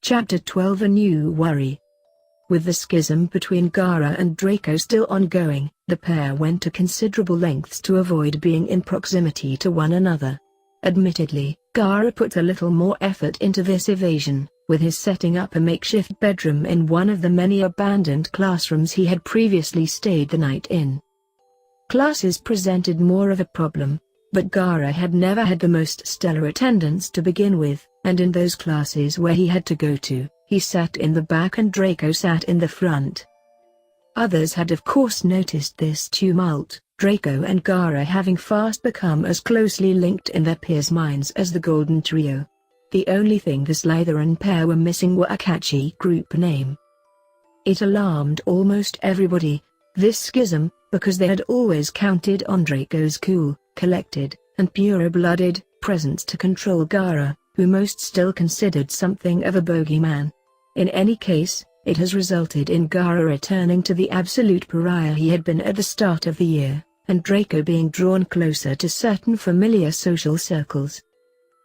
Chapter 12 A New Worry. With the schism between Gara and Draco still ongoing, the pair went to considerable lengths to avoid being in proximity to one another. Admittedly, Gara put a little more effort into this evasion, with his setting up a makeshift bedroom in one of the many abandoned classrooms he had previously stayed the night in. Classes presented more of a problem, but Gara had never had the most stellar attendance to begin with, and in those classes where he had to go to, he sat in the back and Draco sat in the front. Others had of course noticed this tumult, Draco and Gara having fast become as closely linked in their peers' minds as the Golden Trio. The only thing the Slytherin pair were missing were a catchy group name. It alarmed almost everybody, this schism, because they had always counted on Draco's cool, collected, and pure-blooded presence to control Gara, who most still considered something of a bogeyman. In any case, it has resulted in Gara returning to the absolute pariah he had been at the start of the year, and Draco being drawn closer to certain familiar social circles.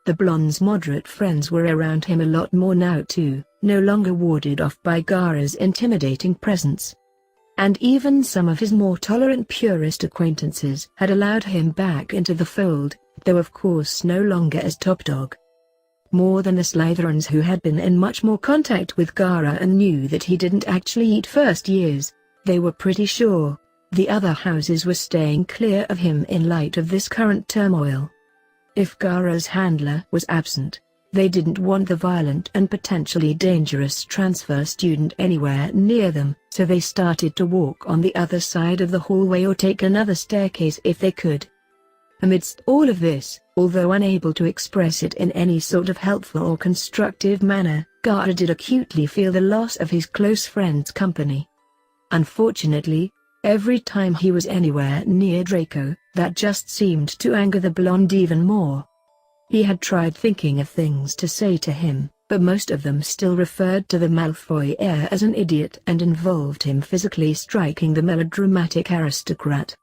The blonde's moderate friends were around him a lot more now too, no longer warded off by Gara's intimidating presence. And even some of his more tolerant purist acquaintances had allowed him back into the fold, though of course no longer as top dog. More than the Slytherins, who had been in much more contact with Gara and knew that he didn't actually eat first years, they were pretty sure the other houses were staying clear of him in light of this current turmoil. If Gara's handler was absent, they didn't want the violent and potentially dangerous transfer student anywhere near them, so they started to walk on the other side of the hallway or take another staircase if they could. Amidst all of this, although unable to express it in any sort of helpful or constructive manner, Gara did acutely feel the loss of his close friend's company. Unfortunately, every time he was anywhere near Draco, that just seemed to anger the blonde even more. He had tried thinking of things to say to him, but most of them still referred to the Malfoy heir as an idiot and involved him physically striking the melodramatic aristocrat.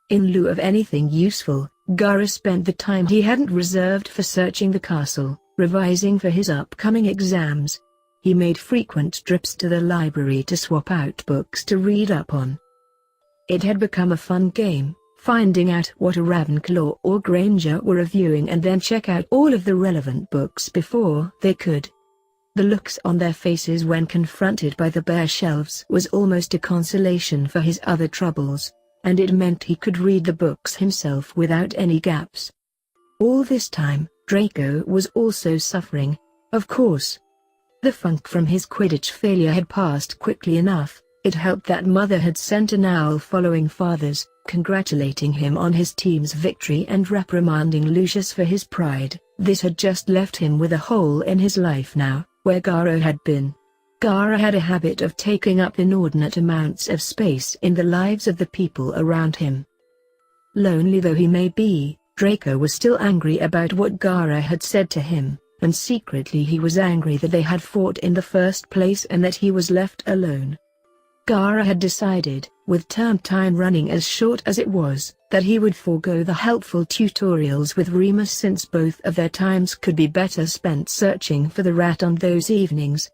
In lieu of anything useful, Gara spent the time he hadn't reserved for searching the castle, revising for his upcoming exams. He made frequent trips to the library to swap out books to read up on. It had become a fun game, finding out what a Ravenclaw or Granger were reviewing and then check out all of the relevant books before they could. The looks on their faces when confronted by the bare shelves was almost a consolation for his other troubles, and it meant he could read the books himself without any gaps. All this time, Draco was also suffering, of course. The funk from his Quidditch failure had passed quickly enough. It helped that Mother had sent an owl following Father's, congratulating him on his team's victory and reprimanding Lucius for his pride. This had just left him with a hole in his life now, where Gara had been. Gara had a habit of taking up inordinate amounts of space in the lives of the people around him. Lonely though he may be, Draco was still angry about what Gara had said to him, and secretly he was angry that they had fought in the first place and that he was left alone. Gara had decided, with term time running as short as it was, that he would forego the helpful tutorials with Remus since both of their times could be better spent searching for the rat on those evenings.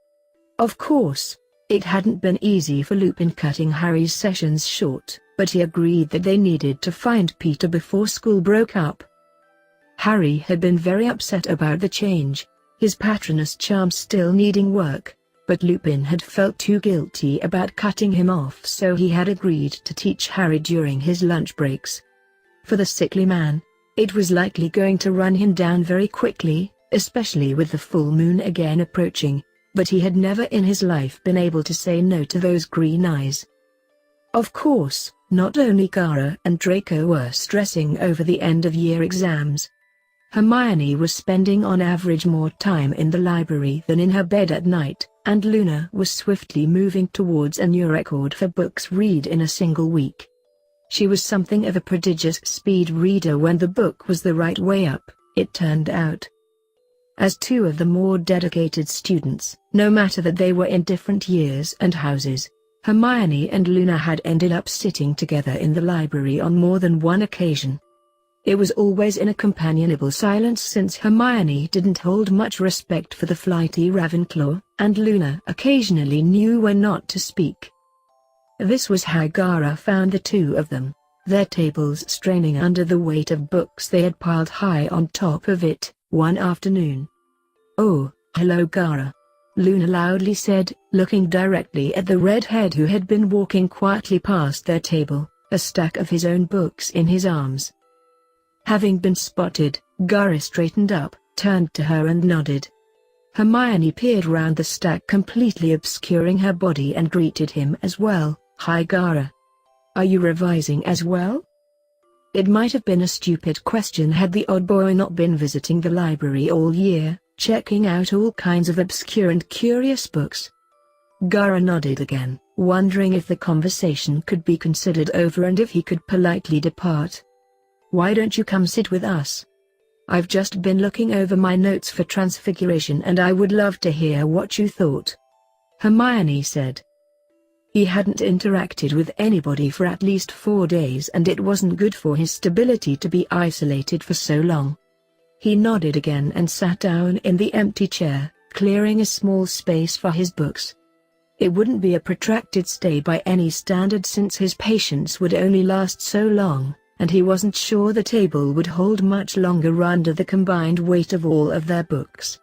Of course, it hadn't been easy for Lupin cutting Harry's sessions short, but he agreed that they needed to find Peter before school broke up. Harry had been very upset about the change, his Patronus charm still needing work, but Lupin had felt too guilty about cutting him off, so he had agreed to teach Harry during his lunch breaks. For the sickly man, it was likely going to run him down very quickly, especially with the full moon again approaching, but he had never in his life been able to say no to those green eyes. Of course, not only Gara and Draco were stressing over the end-of-year exams. Hermione was spending on average more time in the library than in her bed at night, and Luna was swiftly moving towards a new record for books read in a single week. She was something of a prodigious speed reader when the book was the right way up, it turned out. As two of the more dedicated students, no matter that they were in different years and houses, Hermione and Luna had ended up sitting together in the library on more than one occasion. It was always in a companionable silence since Hermione didn't hold much respect for the flighty Ravenclaw, and Luna occasionally knew when not to speak. This was how Gara found the two of them, their tables straining under the weight of books they had piled high on top of it, one afternoon. "Oh, hello Gara," Luna loudly said, looking directly at the redhead who had been walking quietly past their table, a stack of his own books in his arms. Having been spotted, Gara straightened up, turned to her and nodded. Hermione peered round the stack completely obscuring her body and greeted him as well. "Hi Gara. Are you revising as well?" It might have been a stupid question had the odd boy not been visiting the library all year, checking out all kinds of obscure and curious books. Gara nodded again, wondering if the conversation could be considered over and if he could politely depart. "Why don't you come sit with us? I've just been looking over my notes for Transfiguration and I would love to hear what you thought," Hermione said. He hadn't interacted with anybody for at least 4 days and it wasn't good for his stability to be isolated for so long. He nodded again and sat down in the empty chair, clearing a small space for his books. It wouldn't be a protracted stay by any standard since his patience would only last so long, and he wasn't sure the table would hold much longer under the combined weight of all of their books.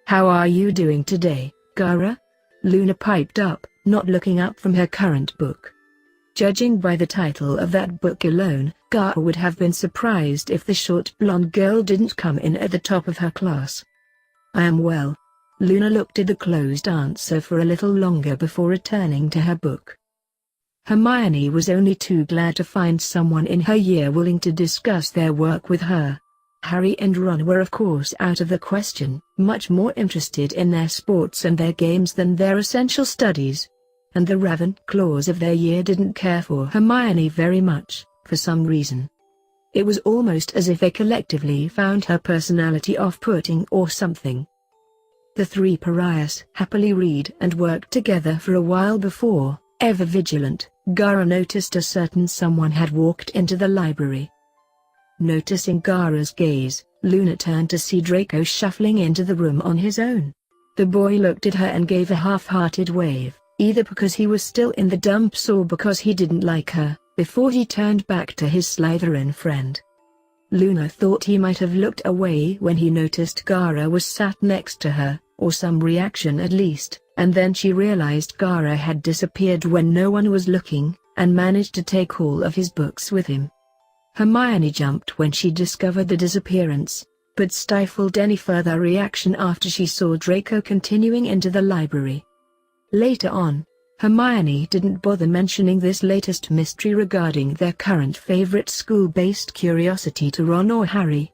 "How are you doing today, Gara?" Luna piped up, not looking up from her current book. Judging by the title of that book alone, Gara would have been surprised if the short blonde girl didn't come in at the top of her class. "I am well." Luna looked at the closed answer for a little longer before returning to her book. Hermione was only too glad to find someone in her year willing to discuss their work with her. Harry and Ron were of course out of the question, much more interested in their sports and their games than their essential studies. And the Ravenclaws of their year didn't care for Hermione very much, for some reason. It was almost as if they collectively found her personality off-putting or something. The three pariahs happily read and worked together for a while before, ever vigilant, Gara noticed a certain someone had walked into the library. Noticing Gara's gaze, Luna turned to see Draco shuffling into the room on his own. The boy looked at her and gave a half-hearted wave, either because he was still in the dumps or because he didn't like her, before he turned back to his Slytherin friend. Luna thought he might have looked away when he noticed Gara was sat next to her, or some reaction at least, and then she realized Gara had disappeared when no one was looking, and managed to take all of his books with him. Hermione jumped when she discovered the disappearance, but stifled any further reaction after she saw Draco continuing into the library. Later on, Hermione didn't bother mentioning this latest mystery regarding their current favorite school-based curiosity to Ron or Harry.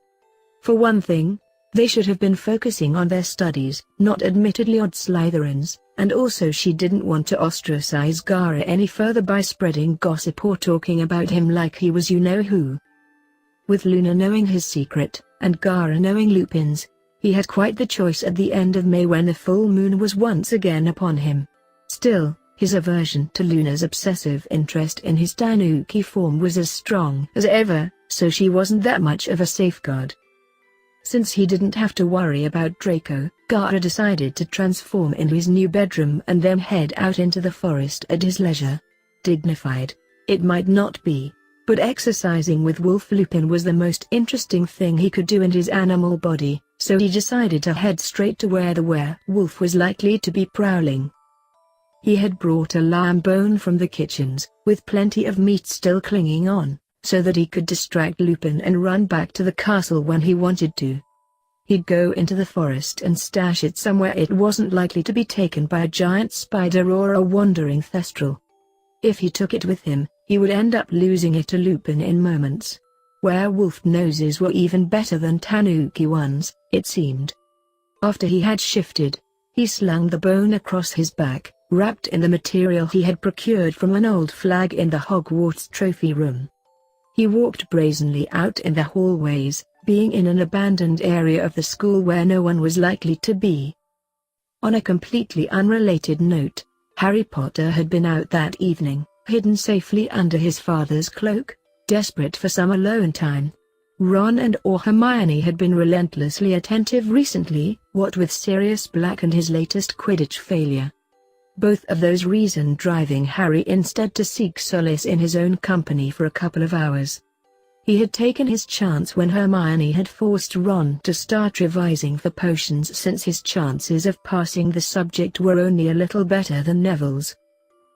For one thing, they should have been focusing on their studies, not admittedly odd Slytherins, and also she didn't want to ostracize Gara any further by spreading gossip or talking about him like he was you-know-who. With Luna knowing his secret, and Gara knowing Lupin's, he had quite the choice at the end of May when the full moon was once again upon him. Still, his aversion to Luna's obsessive interest in his Tanuki form was as strong as ever, so she wasn't that much of a safeguard. Since he didn't have to worry about Draco, Gara decided to transform into his new bedroom and then head out into the forest at his leisure. Dignified, it might not be, but exercising with Wolf Lupin was the most interesting thing he could do in his animal body, so he decided to head straight to where the werewolf was likely to be prowling. He had brought a lamb bone from the kitchens, with plenty of meat still clinging on, so that he could distract Lupin and run back to the castle when he wanted to. He'd go into the forest and stash it somewhere it wasn't likely to be taken by a giant spider or a wandering thestral. If he took it with him, he would end up losing it to Lupin in moments. Werewolf noses were even better than Tanuki ones, it seemed. After he had shifted, he slung the bone across his back, wrapped in the material he had procured from an old flag in the Hogwarts trophy room. He walked brazenly out in the hallways, being in an abandoned area of the school where no one was likely to be. On a completely unrelated note, Harry Potter had been out that evening, hidden safely under his father's cloak, desperate for some alone time. Ron and/or Hermione had been relentlessly attentive recently, what with Sirius Black and his latest Quidditch failure. Both of those reasons driving Harry instead to seek solace in his own company for a couple of hours. He had taken his chance when Hermione had forced Ron to start revising for potions, since his chances of passing the subject were only a little better than Neville's.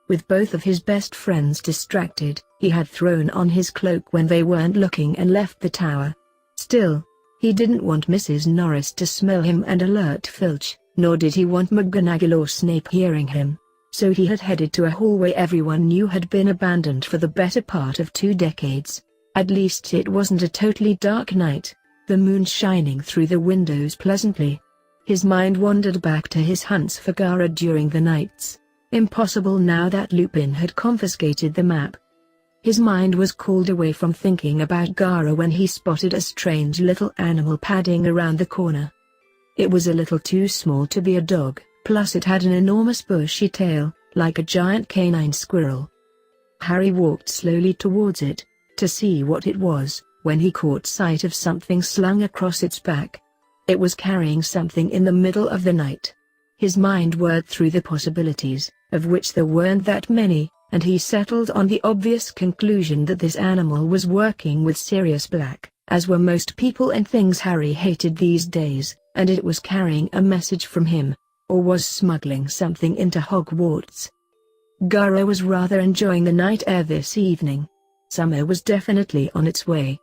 With both of his best friends distracted, he had thrown on his cloak when they weren't looking and left the tower. Still, he didn't want Mrs. Norris to smell him and alert Filch, nor did he want McGonagall or Snape hearing him. So he had headed to a hallway everyone knew had been abandoned for the better part of 2 decades. At least it wasn't a totally dark night, the moon shining through the windows pleasantly. His mind wandered back to his hunts for Gara during the nights. Impossible now that Lupin had confiscated the map. His mind was called away from thinking about Gara when he spotted a strange little animal padding around the corner. It was a little too small to be a dog, plus it had an enormous bushy tail, like a giant canine squirrel. Harry walked slowly towards it, to see what it was, when he caught sight of something slung across its back. It was carrying something in the middle of the night. His mind worked through the possibilities, of which there weren't that many, and he settled on the obvious conclusion that this animal was working with Sirius Black, as were most people and things Harry hated these days, and it was carrying a message from him, or was smuggling something into Hogwarts. Gara was rather enjoying the night air this evening. Summer was definitely on its way.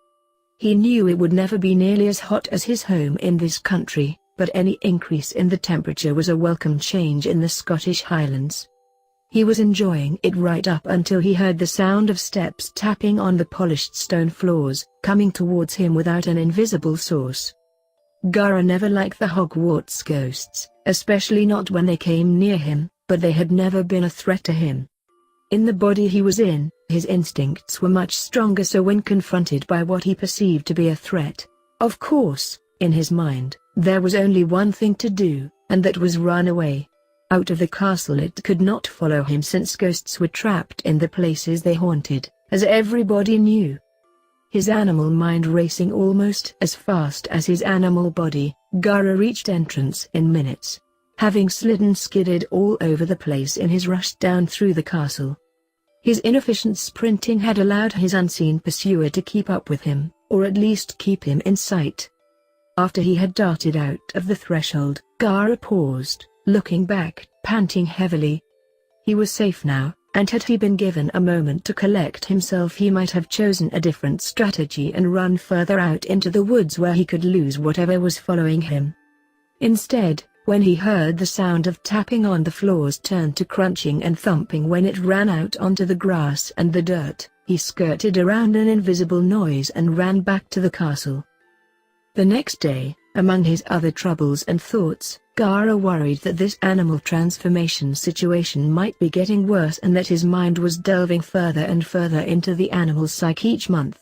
He knew it would never be nearly as hot as his home in this country, but any increase in the temperature was a welcome change in the Scottish Highlands. He was enjoying it right up until he heard the sound of steps tapping on the polished stone floors, coming towards him without an invisible source. Gara never liked the Hogwarts ghosts, especially not when they came near him, but they had never been a threat to him. In the body he was in, his instincts were much stronger, so when confronted by what he perceived to be a threat, of course, in his mind, there was only one thing to do, and that was run away. Out of the castle it could not follow him, since ghosts were trapped in the places they haunted, as everybody knew. His animal mind racing almost as fast as his animal body, Gara reached entrance in minutes, having slid and skidded all over the place in his rush down through the castle. His inefficient sprinting had allowed his unseen pursuer to keep up with him, or at least keep him in sight. After he had darted out of the threshold, Gara paused, looking back, panting heavily. He was safe now, and had he been given a moment to collect himself, he might have chosen a different strategy and run further out into the woods where he could lose whatever was following him. Instead, when he heard the sound of tapping on the floors turn to crunching and thumping when it ran out onto the grass and the dirt, he skirted around an invisible noise and ran back to the castle. The next day, among his other troubles and thoughts, Gara worried that this animal transformation situation might be getting worse and that his mind was delving further and further into the animal's psyche each month.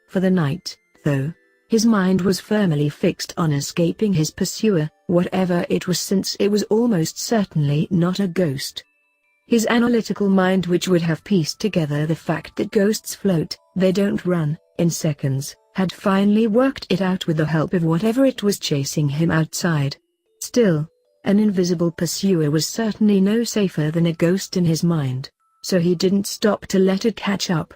For the night, though, his mind was firmly fixed on escaping his pursuer, whatever it was, since it was almost certainly not a ghost. His analytical mind, which would have pieced together the fact that ghosts float, they don't run, in seconds, had finally worked it out with the help of whatever it was chasing him outside. Still, an invisible pursuer was certainly no safer than a ghost in his mind, so he didn't stop to let it catch up.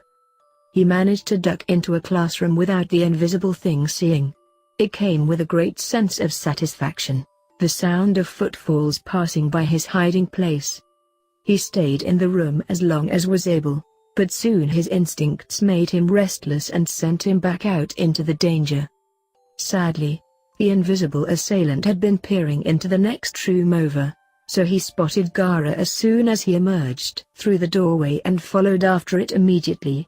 He managed to duck into a classroom without the invisible thing seeing. It came with a great sense of satisfaction, the sound of footfalls passing by his hiding place. He stayed in the room as long as was able, but soon his instincts made him restless and sent him back out into the danger. Sadly, the invisible assailant had been peering into the next room over, so he spotted Gara as soon as he emerged through the doorway and followed after it immediately.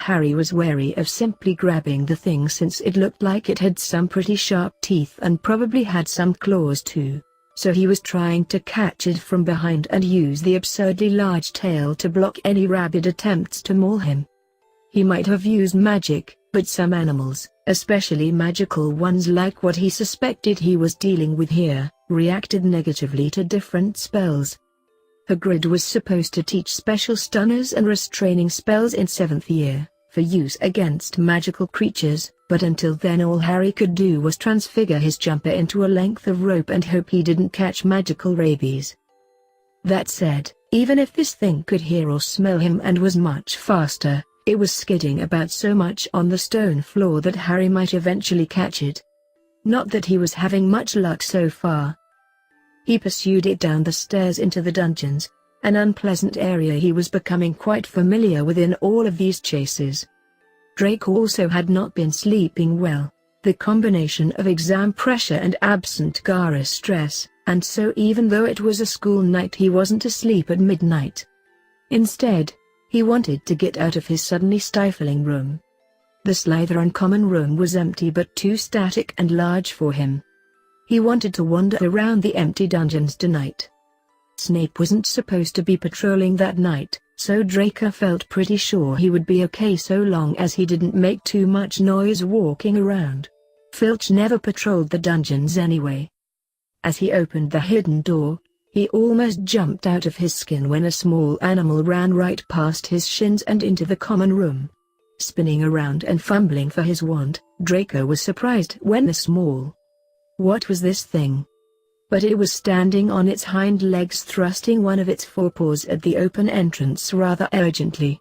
Harry was wary of simply grabbing the thing, since it looked like it had some pretty sharp teeth and probably had some claws too, so he was trying to catch it from behind and use the absurdly large tail to block any rabid attempts to maul him. He might have used magic, but some animals, especially magical ones like what he suspected he was dealing with here, reacted negatively to different spells. Hagrid was supposed to teach special stunners and restraining spells in 7th year, for use against magical creatures, but until then all Harry could do was transfigure his jumper into a length of rope and hope he didn't catch magical rabies. That said, even if this thing could hear or smell him and was much faster, it was skidding about so much on the stone floor that Harry might eventually catch it. Not that he was having much luck so far. He pursued it down the stairs into the dungeons, an unpleasant area he was becoming quite familiar with in all of these chases. Draco also had not been sleeping well, the combination of exam pressure and absent Gara stress, and so even though it was a school night he wasn't asleep at midnight. Instead, he wanted to get out of his suddenly stifling room. The Slytherin common room was empty but too static and large for him. He wanted to wander around the empty dungeons tonight. Snape wasn't supposed to be patrolling that night, so Draco felt pretty sure he would be okay so long as he didn't make too much noise walking around. Filch never patrolled the dungeons anyway. As he opened the hidden door, he almost jumped out of his skin when a small animal ran right past his shins and into the common room. Spinning around and fumbling for his wand, Draco was surprised when the small... What was this thing? But it was standing on its hind legs, thrusting one of its forepaws at the open entrance rather urgently.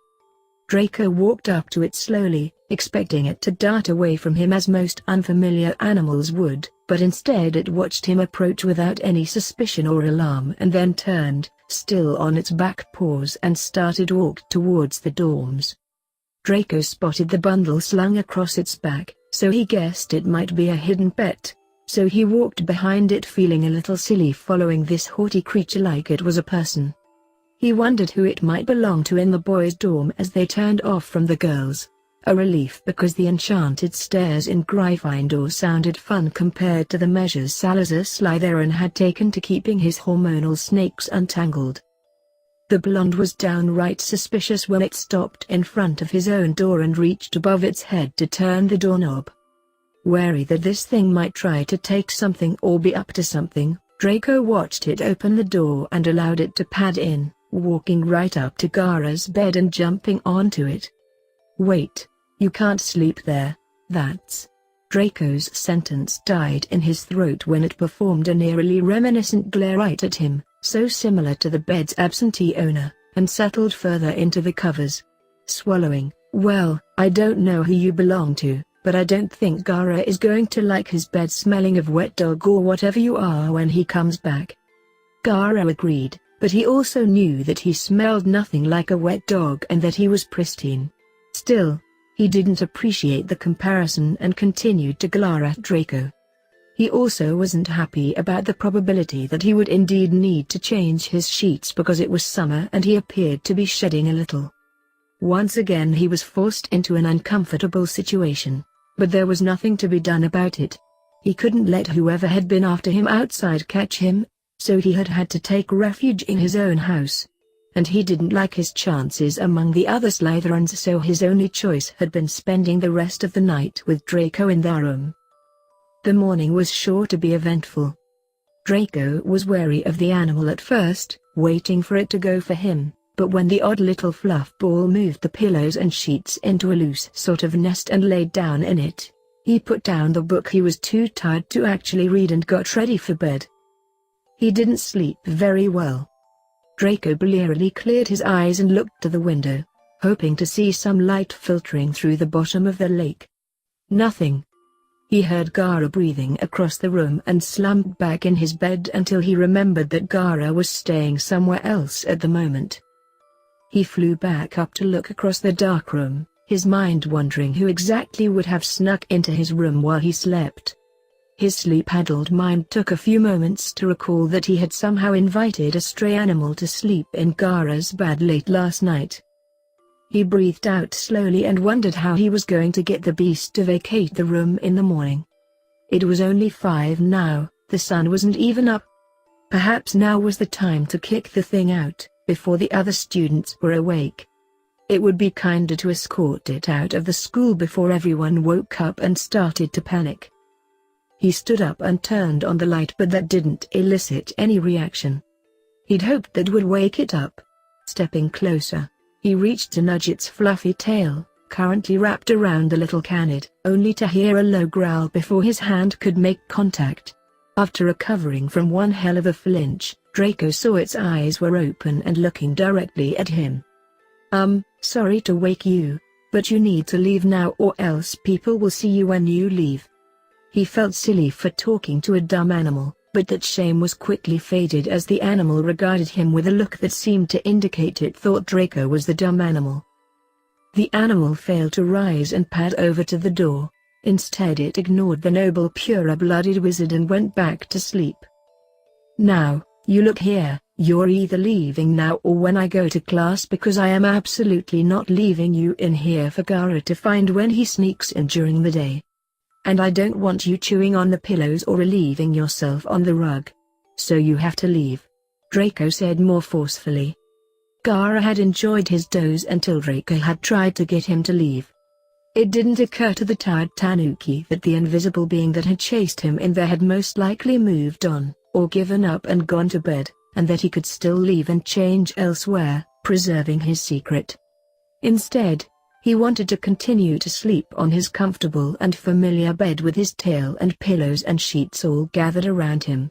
Draco walked up to it slowly, expecting it to dart away from him as most unfamiliar animals would, but instead it watched him approach without any suspicion or alarm and then turned, still on its back paws, and started walk towards the dorms. Draco spotted the bundle slung across its back, so he guessed it might be a hidden pet. So he walked behind it, feeling a little silly following this haughty creature like it was a person. He wondered who it might belong to in the boys' dorm as they turned off from the girls. A relief, because the enchanted stairs in Gryffindor sounded fun compared to the measures Salazar Slytherin had taken to keeping his hormonal snakes untangled. The blonde was downright suspicious when it stopped in front of his own door and reached above its head to turn the doorknob. Wary that this thing might try to take something or be up to something, Draco watched it open the door and allowed it to pad in, walking right up to Gara's bed and jumping onto it. "Wait, you can't sleep there, that's..." Draco's sentence died in his throat when it performed an eerily reminiscent glare right at him, so similar to the bed's absentee owner, and settled further into the covers. Swallowing, "Well, I don't know who you belong to, but I don't think Gara is going to like his bed smelling of wet dog or whatever you are when he comes back." Gara agreed, but he also knew that he smelled nothing like a wet dog and that he was pristine. Still, he didn't appreciate the comparison and continued to glare at Draco. He also wasn't happy about the probability that he would indeed need to change his sheets because it was summer and he appeared to be shedding a little. Once again he was forced into an uncomfortable situation. But there was nothing to be done about it. He couldn't let whoever had been after him outside catch him, so he had had to take refuge in his own house. And he didn't like his chances among the other Slytherins, so his only choice had been spending the rest of the night with Draco in their room. The morning was sure to be eventful. Draco was wary of the animal at first, waiting for it to go for him. But when the odd little fluff ball moved the pillows and sheets into a loose sort of nest and laid down in it, he put down the book he was too tired to actually read and got ready for bed. He didn't sleep very well. Draco blearily cleared his eyes and looked to the window, hoping to see some light filtering through the bottom of the lake. Nothing. He heard Gara breathing across the room and slumped back in his bed until he remembered that Gara was staying somewhere else at the moment. He flew back up to look across the dark room, his mind wondering who exactly would have snuck into his room while he slept. His sleep-addled mind took a few moments to recall that he had somehow invited a stray animal to sleep in Gara's bed late last night. He breathed out slowly and wondered how he was going to get the beast to vacate the room in the morning. It was only 5 now, the sun wasn't even up. Perhaps now was the time to kick the thing out, before the other students were awake. It would be kinder to escort it out of the school before everyone woke up and started to panic. He stood up and turned on the light, but that didn't elicit any reaction. He'd hoped that would wake it up. Stepping closer, he reached to nudge its fluffy tail, currently wrapped around the little canid, only to hear a low growl before his hand could make contact. After recovering from one hell of a flinch, Draco saw its eyes were open and looking directly at him. Sorry to wake you, but you need to leave now or else people will see you when you leave. He felt silly for talking to a dumb animal, but that shame was quickly faded as the animal regarded him with a look that seemed to indicate it thought Draco was the dumb animal. The animal failed to rise and pad over to the door. Instead it ignored the noble pure-blooded wizard and went back to sleep. Now, you look here, you're either leaving now or when I go to class, because I am absolutely not leaving you in here for Gara to find when he sneaks in during the day. And I don't want you chewing on the pillows or relieving yourself on the rug. So you have to leave, Draco said more forcefully. Gara had enjoyed his doze until Draco had tried to get him to leave. It didn't occur to the tired Tanuki that the invisible being that had chased him in there had most likely moved on, or given up and gone to bed, and that he could still leave and change elsewhere, preserving his secret. Instead, he wanted to continue to sleep on his comfortable and familiar bed with his tail and pillows and sheets all gathered around him.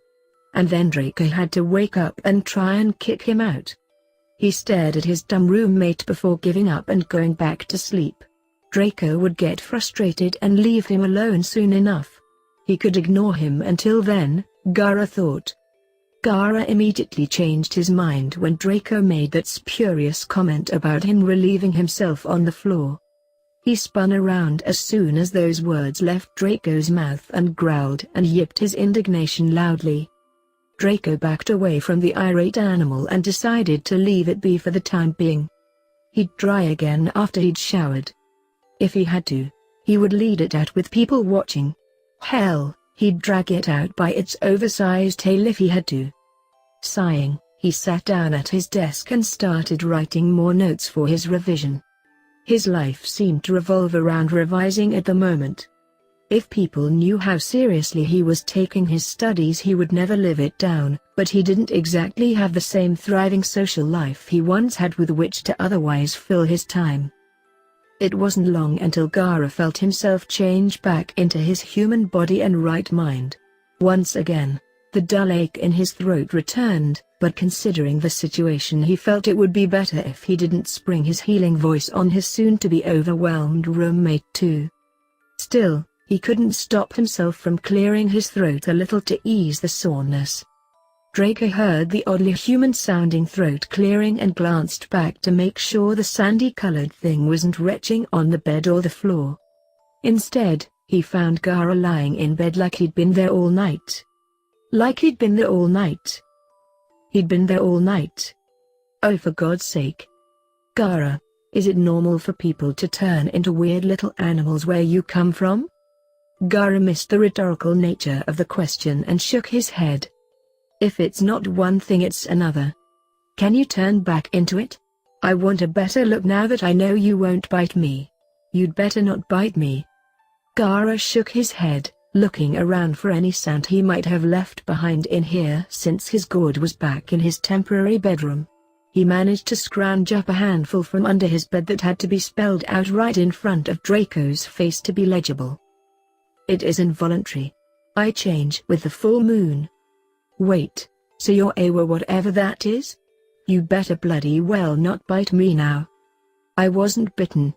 And then Draco had to wake up and try and kick him out. He stared at his dumb roommate before giving up and going back to sleep. Draco would get frustrated and leave him alone soon enough. He could ignore him until then, Gara thought. Gara immediately changed his mind when Draco made that spurious comment about him relieving himself on the floor. He spun around as soon as those words left Draco's mouth and growled and yipped his indignation loudly. Draco backed away from the irate animal and decided to leave it be for the time being. He'd try again after he'd showered. If he had to, he would lead it out with people watching. Hell, he'd drag it out by its oversized tail if he had to. Sighing, he sat down at his desk and started writing more notes for his revision. His life seemed to revolve around revising at the moment. If people knew how seriously he was taking his studies, he would never live it down, but he didn't exactly have the same thriving social life he once had with which to otherwise fill his time. It wasn't long until Gara felt himself change back into his human body and right mind. Once again, the dull ache in his throat returned, but considering the situation he felt it would be better if he didn't spring his healing voice on his soon-to-be overwhelmed roommate too. Still, he couldn't stop himself from clearing his throat a little to ease the soreness. Draco heard the oddly human-sounding throat clearing and glanced back to make sure the sandy-colored thing wasn't retching on the bed or the floor. Instead, he found Gara lying in bed like he'd been there all night. Like he'd been there all night. He'd been there all night. Oh, for God's sake. Gara, is it normal for people to turn into weird little animals where you come from? Gara missed the rhetorical nature of the question and shook his head. If it's not one thing, it's another. Can you turn back into it? I want a better look now that I know you won't bite me. You'd better not bite me. Gara shook his head, looking around for any sand he might have left behind in here since his gourd was back in his temporary bedroom. He managed to scrounge up a handful from under his bed that had to be spelled out right in front of Draco's face to be legible. It is involuntary. I change with the full moon. Wait, so you're AWA whatever that is? You better bloody well not bite me now. I wasn't bitten.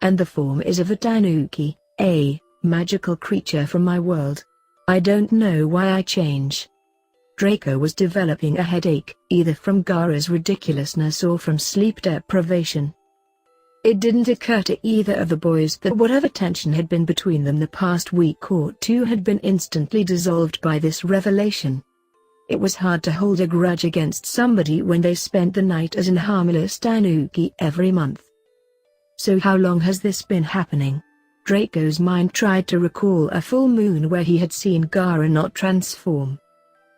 And the form is of a tanuki, a magical creature from my world. I don't know why I change. Draco was developing a headache, either from Gara's ridiculousness or from sleep deprivation. It didn't occur to either of the boys that whatever tension had been between them the past week or two had been instantly dissolved by this revelation. It was hard to hold a grudge against somebody when they spent the night as an harmless tanuki every month. So how long has this been happening? Draco's mind tried to recall a full moon where he had seen Gara not transform.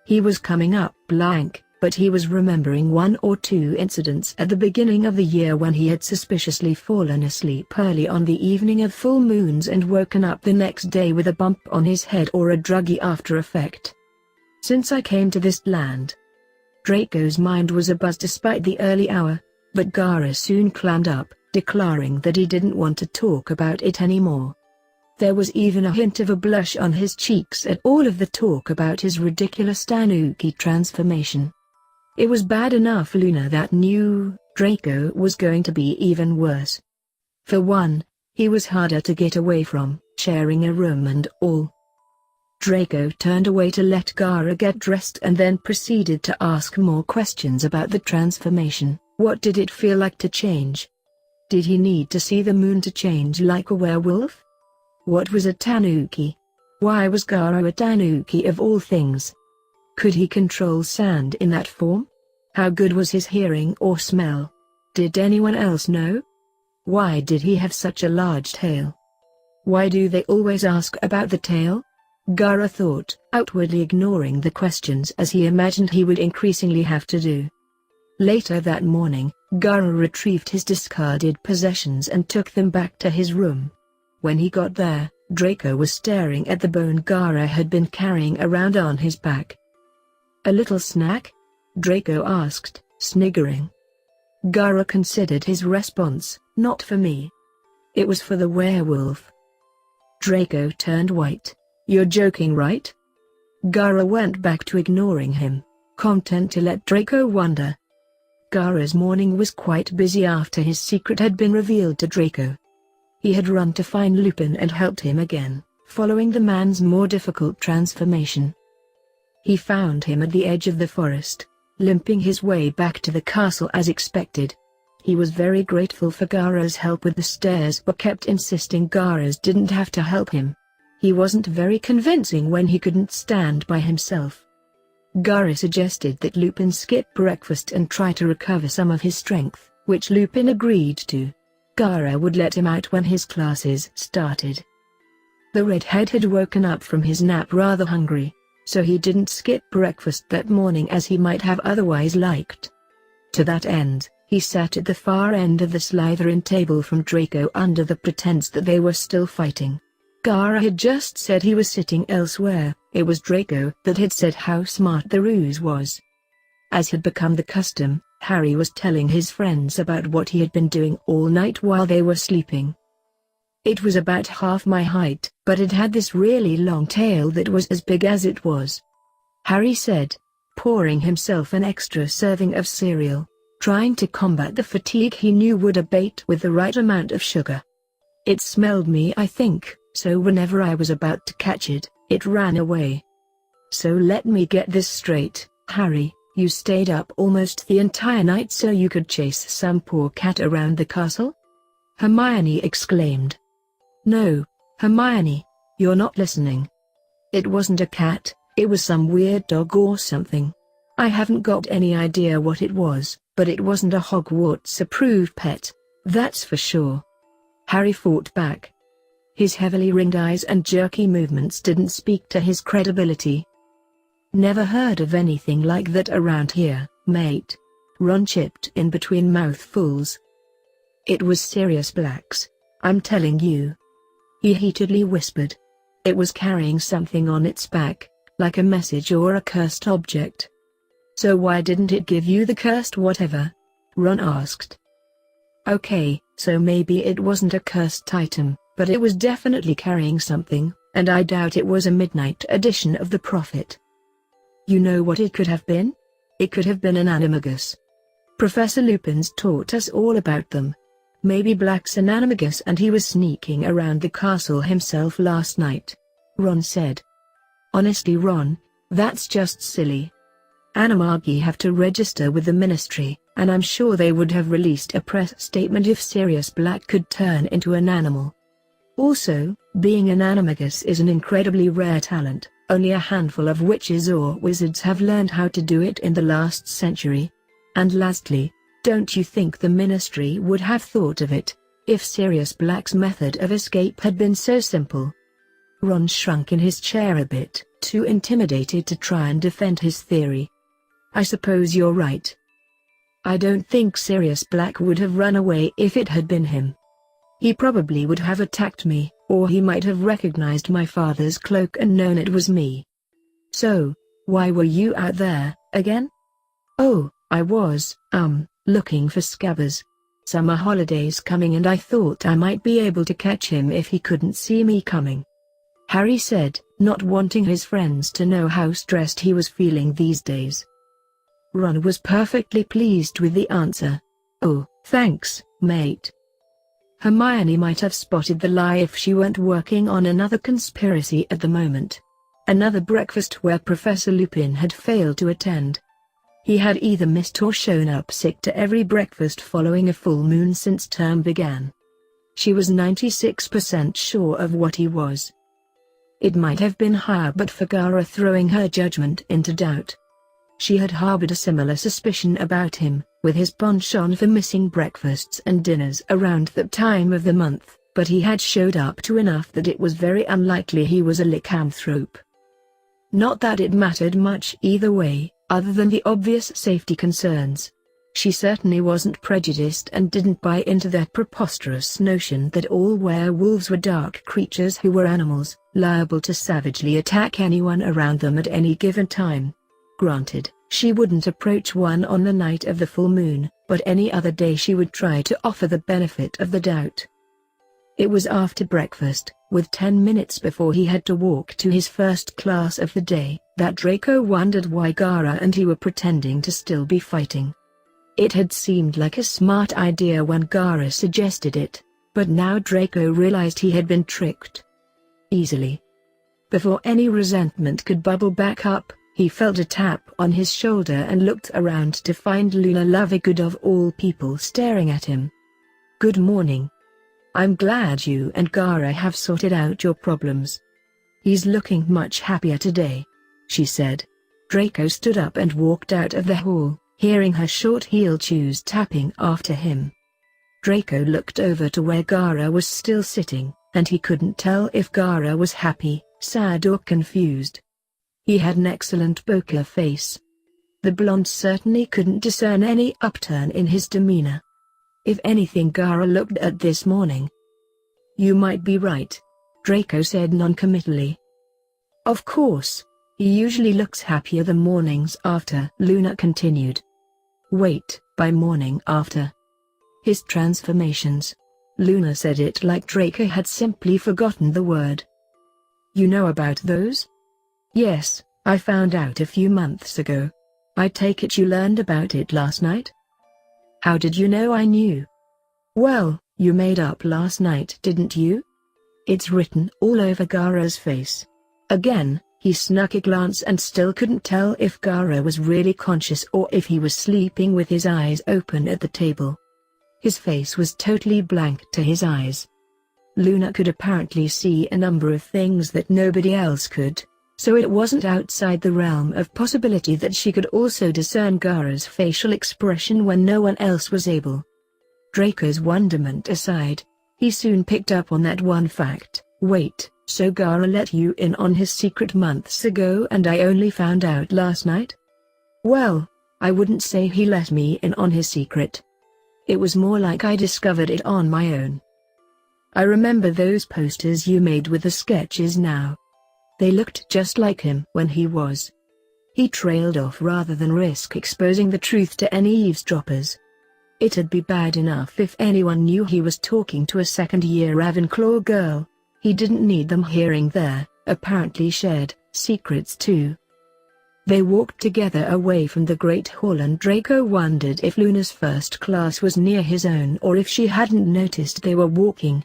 He was coming up blank, but he was remembering one or two incidents at the beginning of the year when he had suspiciously fallen asleep early on the evening of full moons and woken up the next day with a bump on his head or a druggy after effect. Since I came to this land. Draco's mind was abuzz despite the early hour, but Gara soon clammed up, declaring that he didn't want to talk about it anymore. There was even a hint of a blush on his cheeks at all of the talk about his ridiculous tanuki transformation. It was bad enough Luna that knew Draco was going to be even worse. For one, he was harder to get away from, sharing a room and all. Draco turned away to let Gara get dressed and then proceeded to ask more questions about the transformation. What did it feel like to change? Did he need to see the moon to change like a werewolf? What was a tanuki? Why was Gara a tanuki of all things? Could he control sand in that form? How good was his hearing or smell? Did anyone else know? Why did he have such a large tail? Why do they always ask about the tail? Gara thought, outwardly ignoring the questions as he imagined he would increasingly have to do. Later that morning, Gara retrieved his discarded possessions and took them back to his room. When he got there, Draco was staring at the bone Gara had been carrying around on his back. "A little snack?" Draco asked, sniggering. Gara considered his response. "Not for me. It was for the werewolf." Draco turned white. "You're joking, right?" Gara went back to ignoring him, content to let Draco wonder. Gara's morning was quite busy after his secret had been revealed to Draco. He had run to find Lupin and helped him again, following the man's more difficult transformation. He found him at the edge of the forest, limping his way back to the castle as expected. He was very grateful for Gara's help with the stairs but kept insisting Gara's didn't have to help him. He wasn't very convincing when he couldn't stand by himself. Gara suggested that Lupin skip breakfast and try to recover some of his strength, which Lupin agreed to. Gara would let him out when his classes started. The redhead had woken up from his nap rather hungry, so he didn't skip breakfast that morning as he might have otherwise liked. To that end, he sat at the far end of the Slytherin table from Draco under the pretense that they were still fighting. Gara had just said he was sitting elsewhere. It was Draco that had said how smart the ruse was. As had become the custom, Harry was telling his friends about what he had been doing all night while they were sleeping. It was about half my height, but it had this really long tail that was as big as it was, Harry said, pouring himself an extra serving of cereal, trying to combat the fatigue he knew would abate with the right amount of sugar. It smelled me, I think, so whenever I was about to catch it, it ran away. So let me get this straight, Harry. You stayed up almost the entire night so you could chase some poor cat around the castle? Hermione exclaimed. No, Hermione, you're not listening. It wasn't a cat, it was some weird dog or something. I haven't got any idea what it was, but it wasn't a Hogwarts-approved pet, that's for sure. Harry fought back. His heavily ringed eyes and jerky movements didn't speak to his credibility. Never heard of anything like that around here, mate. Ron chipped in between mouthfuls. It was Sirius Black's, I'm telling you. He heatedly whispered. It was carrying something on its back, like a message or a cursed object. So why didn't it give you the cursed whatever? Ron asked. Okay, so maybe it wasn't a cursed item, but it was definitely carrying something, and I doubt it was a midnight edition of the Prophet. You know what it could have been? It could have been an animagus. Professor Lupin's taught us all about them. Maybe Black's an animagus and he was sneaking around the castle himself last night, Ron said. Honestly Ron, that's just silly. Animagi have to register with the Ministry, and I'm sure they would have released a press statement if Sirius Black could turn into an animal. Also, being an animagus is an incredibly rare talent. Only a handful of witches or wizards have learned how to do it in the last century. And lastly, don't you think the Ministry would have thought of it, if Sirius Black's method of escape had been so simple? Ron shrunk in his chair a bit, too intimidated to try and defend his theory. I suppose you're right. I don't think Sirius Black would have run away if it had been him. He probably would have attacked me, or he might have recognized my father's cloak and known it was me. So, why were you out there, again? Oh, I was, looking for Scabbers. Summer holidays coming and I thought I might be able to catch him if he couldn't see me coming," Harry said, not wanting his friends to know how stressed he was feeling these days. Ron was perfectly pleased with the answer. "Oh, thanks, mate." Hermione might have spotted the lie if she weren't working on another conspiracy at the moment. Another breakfast where Professor Lupin had failed to attend. He had either missed or shown up sick to every breakfast following a full moon since term began. She was 96% sure of what he was. It might have been higher but for Gara throwing her judgment into doubt. She had harbored a similar suspicion about him, with his penchant for missing breakfasts and dinners around that time of the month, but he had showed up to enough that it was very unlikely he was a lycanthrope. Not that it mattered much either way, other than the obvious safety concerns. She certainly wasn't prejudiced and didn't buy into that preposterous notion that all werewolves were dark creatures who were animals, liable to savagely attack anyone around them at any given time. Granted, she wouldn't approach one on the night of the full moon, but any other day she would try to offer the benefit of the doubt. It was after breakfast, with 10 minutes before he had to walk to his first class of the day, that Draco wondered why Gara and he were pretending to still be fighting. It had seemed like a smart idea when Gara suggested it, but now Draco realized he had been tricked. Easily. Before any resentment could bubble back up, he felt a tap on his shoulder and looked around to find Luna Lovegood of all people staring at him. "Good morning. I'm glad you and Gara have sorted out your problems. He's looking much happier today," she said. Draco stood up and walked out of the hall, hearing her short-heeled shoes tapping after him. Draco looked over to where Gara was still sitting, and he couldn't tell if Gara was happy, sad or confused. He had an excellent poker face. The blonde certainly couldn't discern any upturn in his demeanor. If anything, Gara looked at this morning. "You might be right," Draco said non-committally. "Of course. He usually looks happier the mornings after," Luna continued. "Wait, by morning after?" "His transformations." Luna said it like Draco had simply forgotten the word. "You know about those?" "Yes, I found out a few months ago. I take it you learned about it last night?" "How did you know I knew?" "Well, you made up last night, didn't you?" It's written all over Gara's face. Again, he snuck a glance and still couldn't tell if Gara was really conscious or if he was sleeping with his eyes open at the table. His face was totally blank to his eyes. Luna could apparently see a number of things that nobody else could, so it wasn't outside the realm of possibility that she could also discern Gara's facial expression when no one else was able. Draco's wonderment aside, he soon picked up on that one fact. "Wait, so Gara let you in on his secret months ago and I only found out last night?" "Well, I wouldn't say he let me in on his secret. It was more like I discovered it on my own. I remember those posters you made with the sketches now. They looked just like him when he was." He trailed off rather than risk exposing the truth to any eavesdroppers. It'd be bad enough if anyone knew he was talking to a second-year Ravenclaw girl. He didn't need them hearing their, apparently shared, secrets too. They walked together away from the Great Hall and Draco wondered if Luna's first class was near his own or if she hadn't noticed they were walking.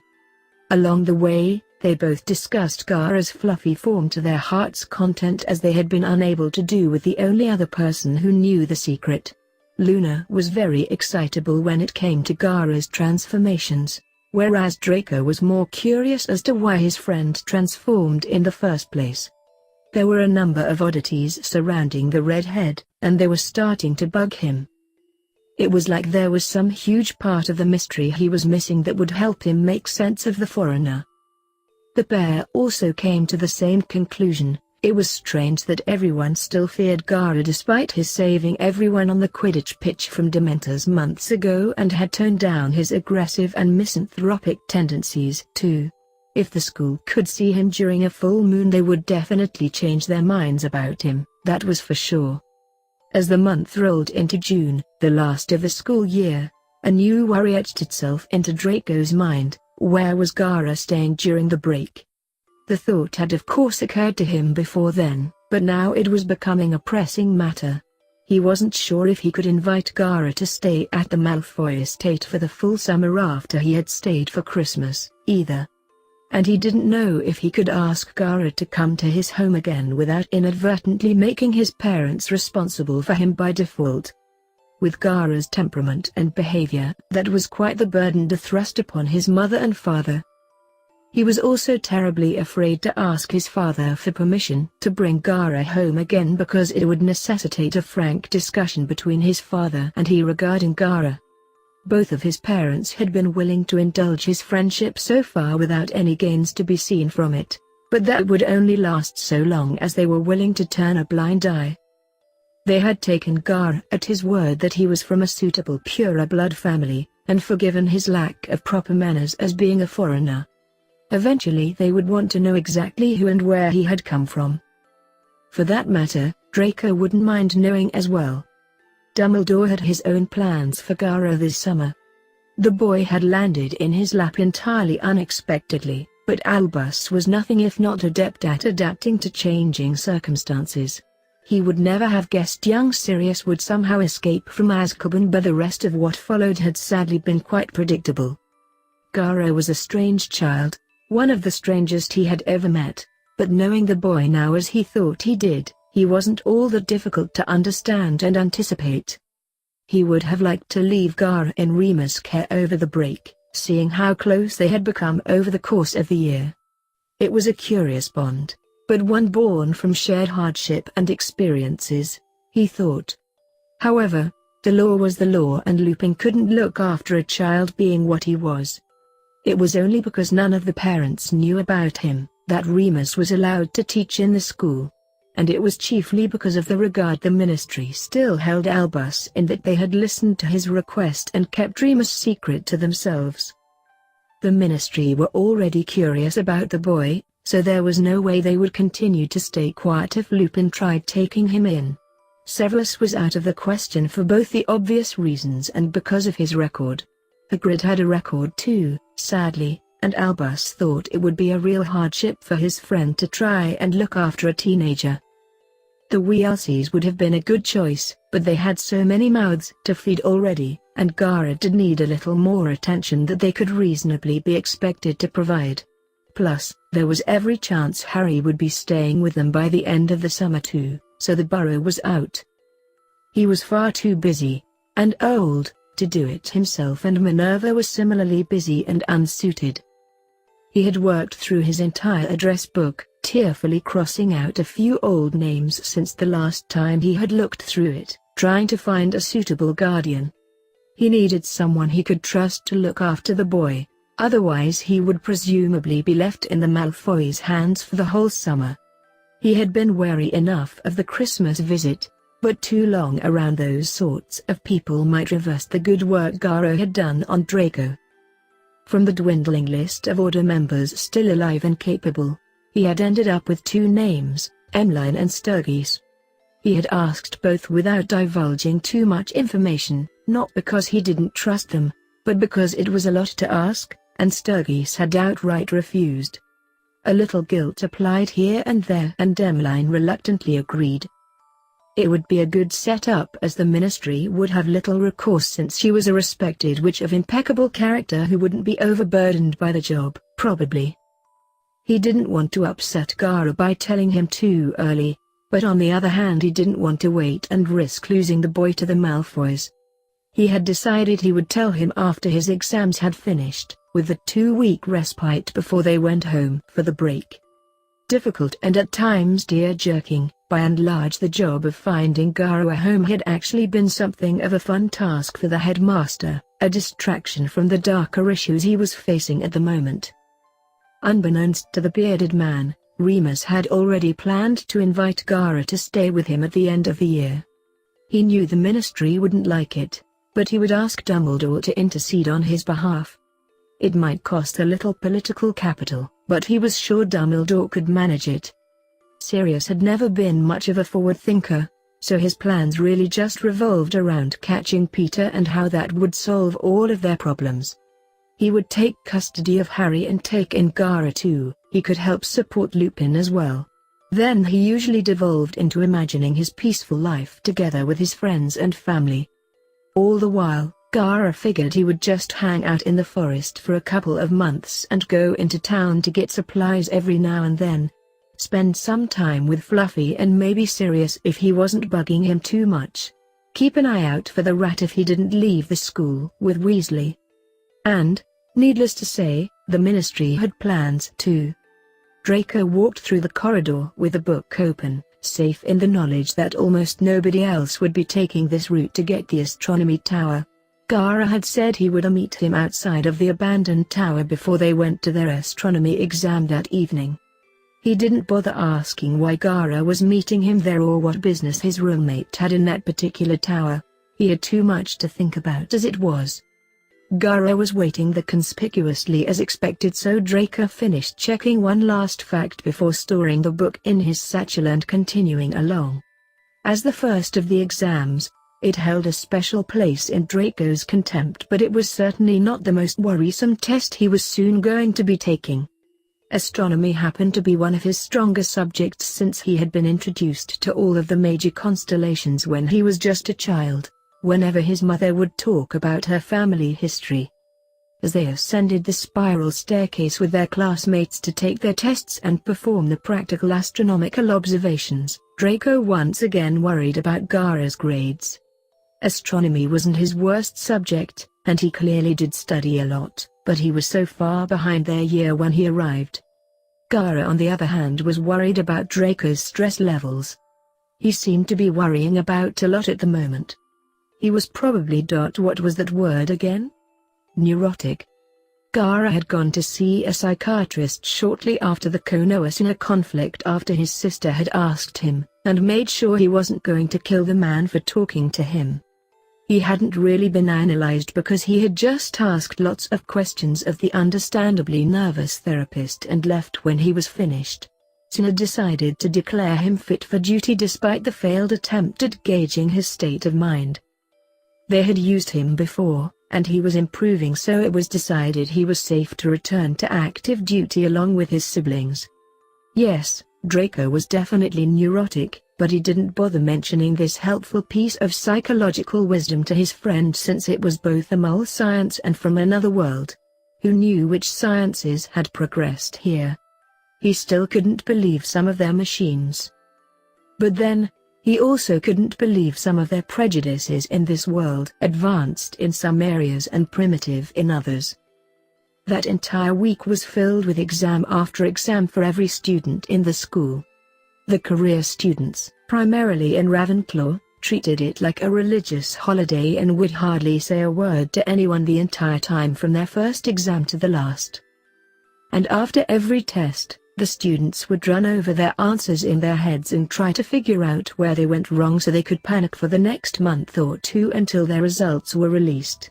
Along the way, they both discussed Gara's fluffy form to their heart's content as they had been unable to do with the only other person who knew the secret. Luna was very excitable when it came to Gara's transformations, whereas Draco was more curious as to why his friend transformed in the first place. There were a number of oddities surrounding the redhead, and they were starting to bug him. It was like there was some huge part of the mystery he was missing that would help him make sense of the foreigner. The pair also came to the same conclusion. It was strange that everyone still feared Gara despite his saving everyone on the Quidditch pitch from Dementors months ago and had toned down his aggressive and misanthropic tendencies too. If the school could see him during a full moon they would definitely change their minds about him, that was for sure. As the month rolled into June, the last of the school year, A new worry etched itself into Draco's mind: where was Gara staying during the break? The thought had of course occurred to him before then, but now it was becoming a pressing matter. He wasn't sure if he could invite Gara to stay at the Malfoy estate for the full summer after he had stayed for Christmas, either. And he didn't know if he could ask Gara to come to his home again without inadvertently making his parents responsible for him by default. With Gara's temperament and behavior, that was quite the burden to thrust upon his mother and father. He was also terribly afraid to ask his father for permission to bring Gara home again because it would necessitate a frank discussion between his father and he regarding Gara. Both of his parents had been willing to indulge his friendship so far without any gains to be seen from it, but that would only last so long as they were willing to turn a blind eye. They had taken Gara at his word that he was from a suitable purer blood family, and forgiven his lack of proper manners as being a foreigner. Eventually they would want to know exactly who and where he had come from. For that matter, Draco wouldn't mind knowing as well. Dumbledore had his own plans for Gara this summer. The boy had landed in his lap entirely unexpectedly, but Albus was nothing if not adept at adapting to changing circumstances. He would never have guessed young Sirius would somehow escape from Azkaban, but the rest of what followed had sadly been quite predictable. Gara was a strange child, one of the strangest he had ever met, but knowing the boy now as he thought he did, he wasn't all that difficult to understand and anticipate. He would have liked to leave Gara in Remus' care over the break, seeing how close they had become over the course of the year. It was a curious bond, but one born from shared hardship and experiences, he thought. However, the law was the law and Lupin couldn't look after a child being what he was. It was only because none of the parents knew about him that Remus was allowed to teach in the school. And it was chiefly because of the regard the Ministry still held Albus in that they had listened to his request and kept Remus secret to themselves. The Ministry were already curious about the boy, so there was no way they would continue to stay quiet if Lupin tried taking him in. Severus was out of the question for both the obvious reasons and because of his record. Hagrid had a record too, sadly, and Albus thought it would be a real hardship for his friend to try and look after a teenager. The Weaselys would have been a good choice, but they had so many mouths to feed already, and Gara did need a little more attention that they could reasonably be expected to provide. Plus, there was every chance Harry would be staying with them by the end of the summer too, so the burrow was out. He was far too busy, and old, to do it himself, and Minerva was similarly busy and unsuited. He had worked through his entire address book, tearfully crossing out a few old names since the last time he had looked through it, trying to find a suitable guardian. He needed someone he could trust to look after the boy, otherwise he would presumably be left in the Malfoys' hands for the whole summer. He had been wary enough of the Christmas visit, but too long around those sorts of people might reverse the good work Gara had done on Draco. From the dwindling list of Order members still alive and capable, he had ended up with two names, Emmeline and Sturgis. He had asked both without divulging too much information, not because he didn't trust them, but because it was a lot to ask, and Sturgis had outright refused. A little guilt applied here and there, and Emmeline reluctantly agreed. It would be a good setup, as the Ministry would have little recourse since she was a respected witch of impeccable character who wouldn't be overburdened by the job, probably. He didn't want to upset Gara by telling him too early, but on the other hand he didn't want to wait and risk losing the boy to the Malfoys. He had decided he would tell him after his exams had finished, with the 2-week respite before they went home for the break. Difficult and at times tear-jerking, by and large the job of finding Gara a home had actually been something of a fun task for the headmaster, a distraction from the darker issues he was facing at the moment. Unbeknownst to the bearded man, Remus had already planned to invite Gara to stay with him at the end of the year. He knew the Ministry wouldn't like it, but he would ask Dumbledore to intercede on his behalf. It might cost a little political capital, but he was sure Dumbledore could manage it. Sirius had never been much of a forward thinker, so his plans really just revolved around catching Peter and how that would solve all of their problems. He would take custody of Harry and take in Gara too. He could help support Lupin as well. Then he usually devolved into imagining his peaceful life together with his friends and family. All the while, Gara figured he would just hang out in the forest for a couple of months and go into town to get supplies every now and then. Spend some time with Fluffy and maybe Sirius if he wasn't bugging him too much. Keep an eye out for the rat if he didn't leave the school with Weasley. And, needless to say, the Ministry had plans too. Draco walked through the corridor with the book open, safe in the knowledge that almost nobody else would be taking this route to get the astronomy tower. Gara had said he would meet him outside of the abandoned tower before they went to their astronomy exam that evening. He didn't bother asking why Gara was meeting him there or what business his roommate had in that particular tower. He had too much to think about as it was. Gara was waiting there conspicuously as expected, so Draco finished checking one last fact before storing the book in his satchel and continuing along. As the first of the exams, it held a special place in Draco's contempt, but it was certainly not the most worrisome test he was soon going to be taking. Astronomy happened to be one of his stronger subjects since he had been introduced to all of the major constellations when he was just a child, whenever his mother would talk about her family history. As they ascended the spiral staircase with their classmates to take their tests and perform the practical astronomical observations, Draco once again worried about Gara's grades. Astronomy wasn't his worst subject, and he clearly did study a lot, but he was so far behind their year when he arrived. Gara on the other hand was worried about Draco's stress levels. He seemed to be worrying about a lot at the moment. He was probably what was that word again? Neurotic. Gara had gone to see a psychiatrist shortly after the Konoha conflict after his sister had asked him, and made sure he wasn't going to kill the man for talking to him. He hadn't really been analyzed because he had just asked lots of questions of the understandably nervous therapist and left when he was finished. Sina decided to declare him fit for duty despite the failed attempt at gauging his state of mind. They had used him before, and he was improving, so it was decided he was safe to return to active duty along with his siblings. Yes, Draco was definitely neurotic, but he didn't bother mentioning this helpful piece of psychological wisdom to his friend since it was both a mole science and from another world. Who knew which sciences had progressed here? He still couldn't believe some of their machines. But then, he also couldn't believe some of their prejudices in this world, advanced in some areas and primitive in others. That entire week was filled with exam after exam for every student in the school. The career students, primarily in Ravenclaw, treated it like a religious holiday and would hardly say a word to anyone the entire time from their first exam to the last. And after every test, the students would run over their answers in their heads and try to figure out where they went wrong so they could panic for the next month or two until their results were released.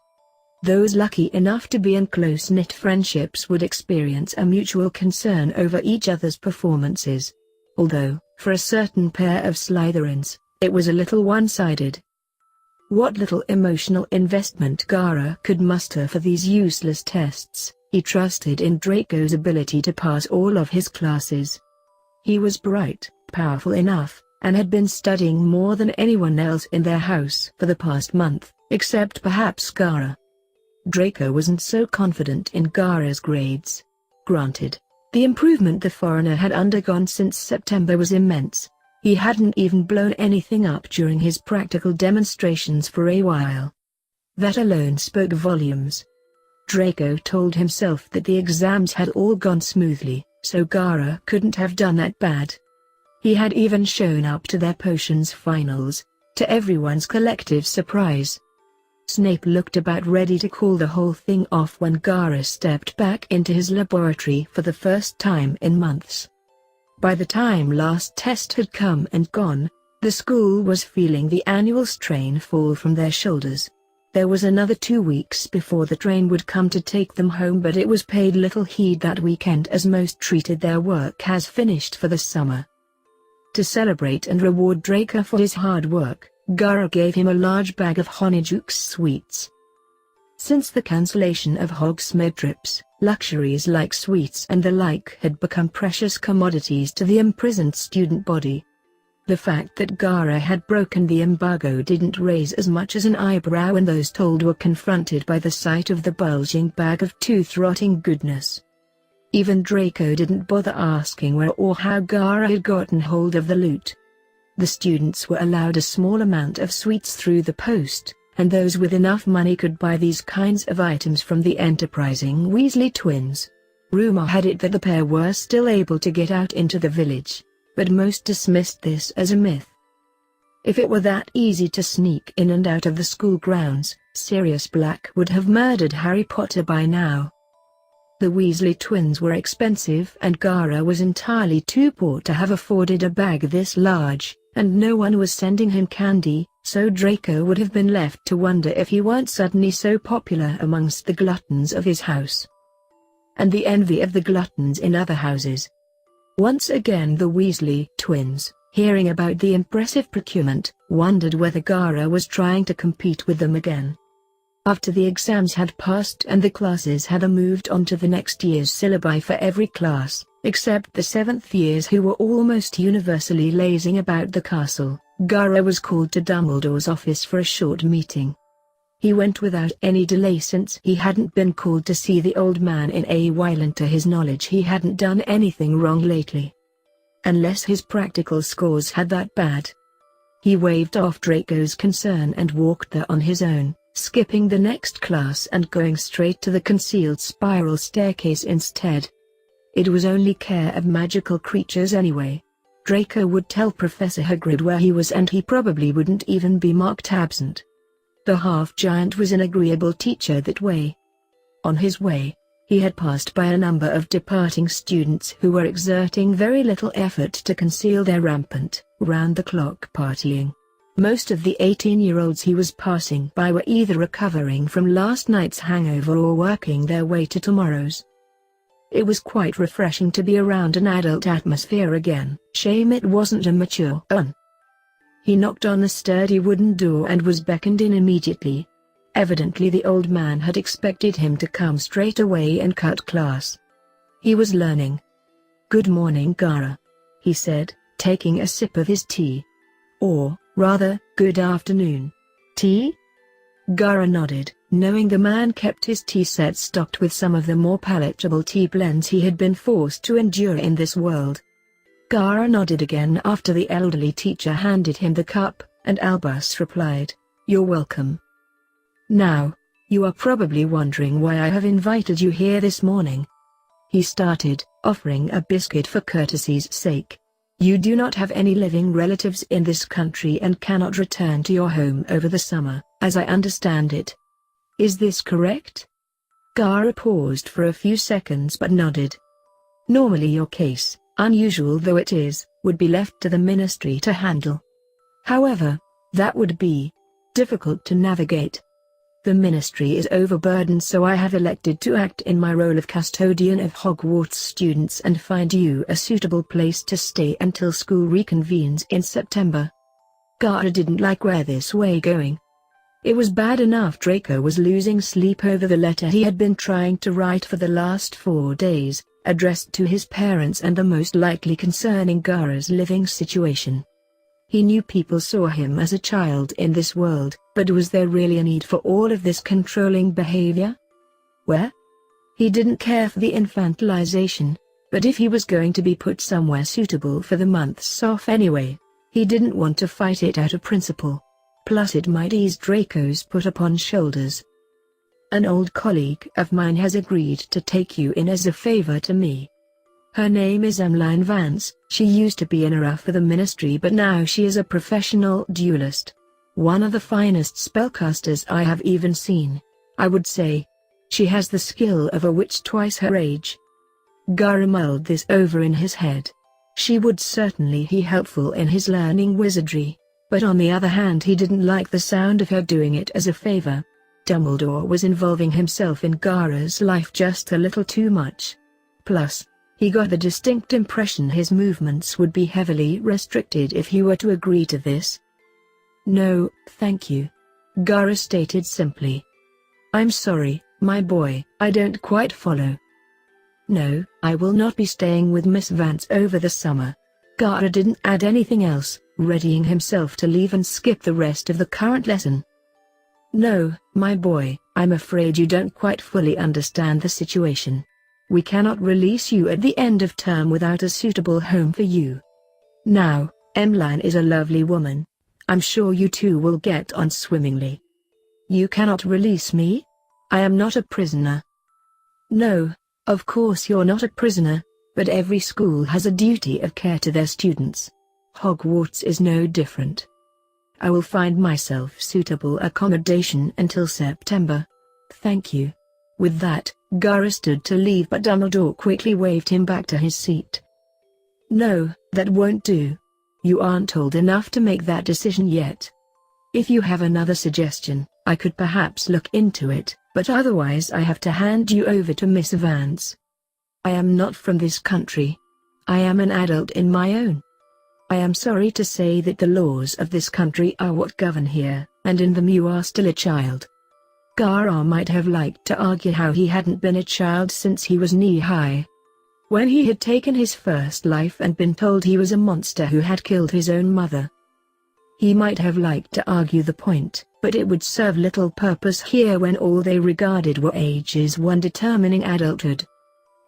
Those lucky enough to be in close-knit friendships would experience a mutual concern over each other's performances. Although, for a certain pair of Slytherins, it was a little one-sided. What little emotional investment Gara could muster for these useless tests, he trusted in Draco's ability to pass all of his classes. He was bright, powerful enough, and had been studying more than anyone else in their house for the past month, except perhaps Gara. Draco wasn't so confident in Gara's grades. Granted, the improvement the foreigner had undergone since September was immense. He hadn't even blown anything up during his practical demonstrations for a while. That alone spoke volumes. Draco told himself that the exams had all gone smoothly, so Gara couldn't have done that bad. He had even shown up to their potions finals, to everyone's collective surprise. Snape looked about ready to call the whole thing off when Gara stepped back into his laboratory for the first time in months. By the time last test had come and gone, the school was feeling the annual strain fall from their shoulders. There was another 2 weeks before the train would come to take them home, but it was paid little heed that weekend as most treated their work as finished for the summer. To celebrate and reward Draco for his hard work, Gara gave him a large bag of Honeyjuice sweets. Since the cancellation of Hogsmeade trips, luxuries like sweets and the like had become precious commodities to the imprisoned student body. The fact that Gara had broken the embargo didn't raise as much as an eyebrow when those told were confronted by the sight of the bulging bag of tooth-rotting goodness. Even Draco didn't bother asking where or how Gara had gotten hold of the loot. The students were allowed a small amount of sweets through the post, and those with enough money could buy these kinds of items from the enterprising Weasley twins. Rumor had it that the pair were still able to get out into the village, but most dismissed this as a myth. If it were that easy to sneak in and out of the school grounds, Sirius Black would have murdered Harry Potter by now. The Weasley twins were expensive and Gara was entirely too poor to have afforded a bag this large, and no one was sending him candy, so Draco would have been left to wonder if he weren't suddenly so popular amongst the gluttons of his house. And the envy of the gluttons in other houses. Once again the Weasley twins, hearing about the impressive procurement, wondered whether Gara was trying to compete with them again. After the exams had passed and the classes had moved on to the next year's syllabi for every class, except the 7th years who were almost universally lazing about the castle, Gara was called to Dumbledore's office for a short meeting. He went without any delay since he hadn't been called to see the old man in a while, and to his knowledge he hadn't done anything wrong lately. Unless his practical scores had that bad. He waved off Draco's concern and walked there on his own, skipping the next class and going straight to the concealed spiral staircase instead. It was only care of magical creatures anyway. Draco would tell Professor Hagrid where he was and he probably wouldn't even be marked absent. The half-giant was an agreeable teacher that way. On his way, he had passed by a number of departing students who were exerting very little effort to conceal their rampant, round-the-clock partying. Most of the 18-year-olds he was passing by were either recovering from last night's hangover or working their way to tomorrow's. It was quite refreshing to be around an adult atmosphere again. Shame it wasn't a mature one. He knocked on the sturdy wooden door and was beckoned in immediately. Evidently the old man had expected him to come straight away and cut class. He was learning. "Good morning, Gara," he said, taking a sip of his tea. "Or, rather, good afternoon. Tea?" Gara nodded, knowing the man kept his tea set stocked with some of the more palatable tea blends he had been forced to endure in this world. Gara nodded again after the elderly teacher handed him the cup, and Albus replied, "You're welcome. Now, you are probably wondering why I have invited you here this morning," he started, offering a biscuit for courtesy's sake. "You do not have any living relatives in this country and cannot return to your home over the summer, as I understand it. Is this correct?" Gara paused for a few seconds but nodded. "Normally your case, unusual though it is, would be left to the ministry to handle. However, that would be difficult to navigate. The ministry is overburdened, so I have elected to act in my role of custodian of Hogwarts students and find you a suitable place to stay until school reconvenes in September." Gara didn't like where this was going. It was bad enough Draco was losing sleep over the letter he had been trying to write for the last 4 days, addressed to his parents and the most likely concerning Gara's living situation. He knew people saw him as a child in this world, but was there really a need for all of this controlling behavior? Where? He didn't care for the infantilization, but if he was going to be put somewhere suitable for the months off anyway, he didn't want to fight it out of principle. Plus it might ease Draco's put-upon shoulders. "An old colleague of mine has agreed to take you in as a favor to me. Her name is Emmeline Vance. She used to be in RA for the ministry, but now she is a professional duelist. One of the finest spellcasters I have even seen, I would say. She has the skill of a witch twice her age." Gara mulled this over in his head. She would certainly be helpful in his learning wizardry, but on the other hand he didn't like the sound of her doing it as a favor. Dumbledore was involving himself in Gara's life just a little too much. Plus, He got the distinct impression his movements would be heavily restricted if he were to agree to this. "No, thank you," Gara stated simply. "I'm sorry, my boy, I don't quite follow." "No, I will not be staying with Miss Vance over the summer." Gara didn't add anything else, readying himself to leave and skip the rest of the current lesson. "No, my boy, I'm afraid you don't quite fully understand the situation. We cannot release you at the end of term without a suitable home for you. Now, Emmeline is a lovely woman. I'm sure you two will get on swimmingly." "You cannot release me? I am not a prisoner." "No, of course you're not a prisoner, but every school has a duty of care to their students. Hogwarts is no different. I will find myself suitable accommodation until September. Thank you." With that, Gara stood to leave, but Dumbledore quickly waved him back to his seat. "No, that won't do. You aren't old enough to make that decision yet. If you have another suggestion, I could perhaps look into it, but otherwise I have to hand you over to Miss Vance. I am not from this country. I am an adult in my own. I am sorry to say that the laws of this country are what govern here, and in them you are still a child." Gara might have liked to argue how he hadn't been a child since he was knee-high. When he had taken his first life and been told he was a monster who had killed his own mother. He might have liked to argue the point, but it would serve little purpose here when all they regarded were ages one determining adulthood.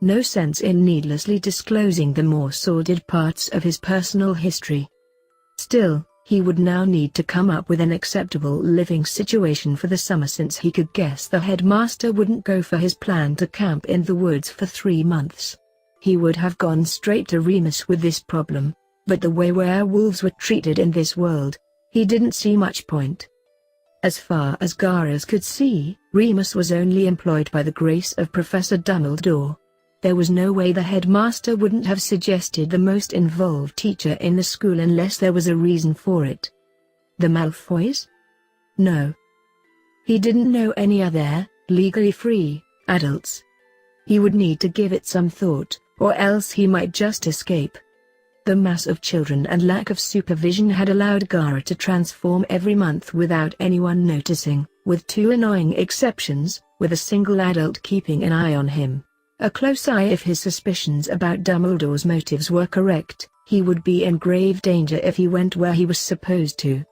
No sense in needlessly disclosing the more sordid parts of his personal history. Still, he would now need to come up with an acceptable living situation for the summer, since he could guess the headmaster wouldn't go for his plan to camp in the woods for 3 months. He would have gone straight to Remus with this problem, but the way werewolves were treated in this world, he didn't see much point. As far as Garas could see, Remus was only employed by the grace of Professor Dumbledore. There was no way the headmaster wouldn't have suggested the most involved teacher in the school unless there was a reason for it. The Malfoys? No. He didn't know any other, legally free, adults. He would need to give it some thought, or else he might just escape. The mass of children and lack of supervision had allowed Gara to transform every month without anyone noticing, with 2 annoying exceptions, with a single adult keeping an eye on him. A close eye. If his suspicions about Dumbledore's motives were correct, he would be in grave danger if he went where he was supposed to.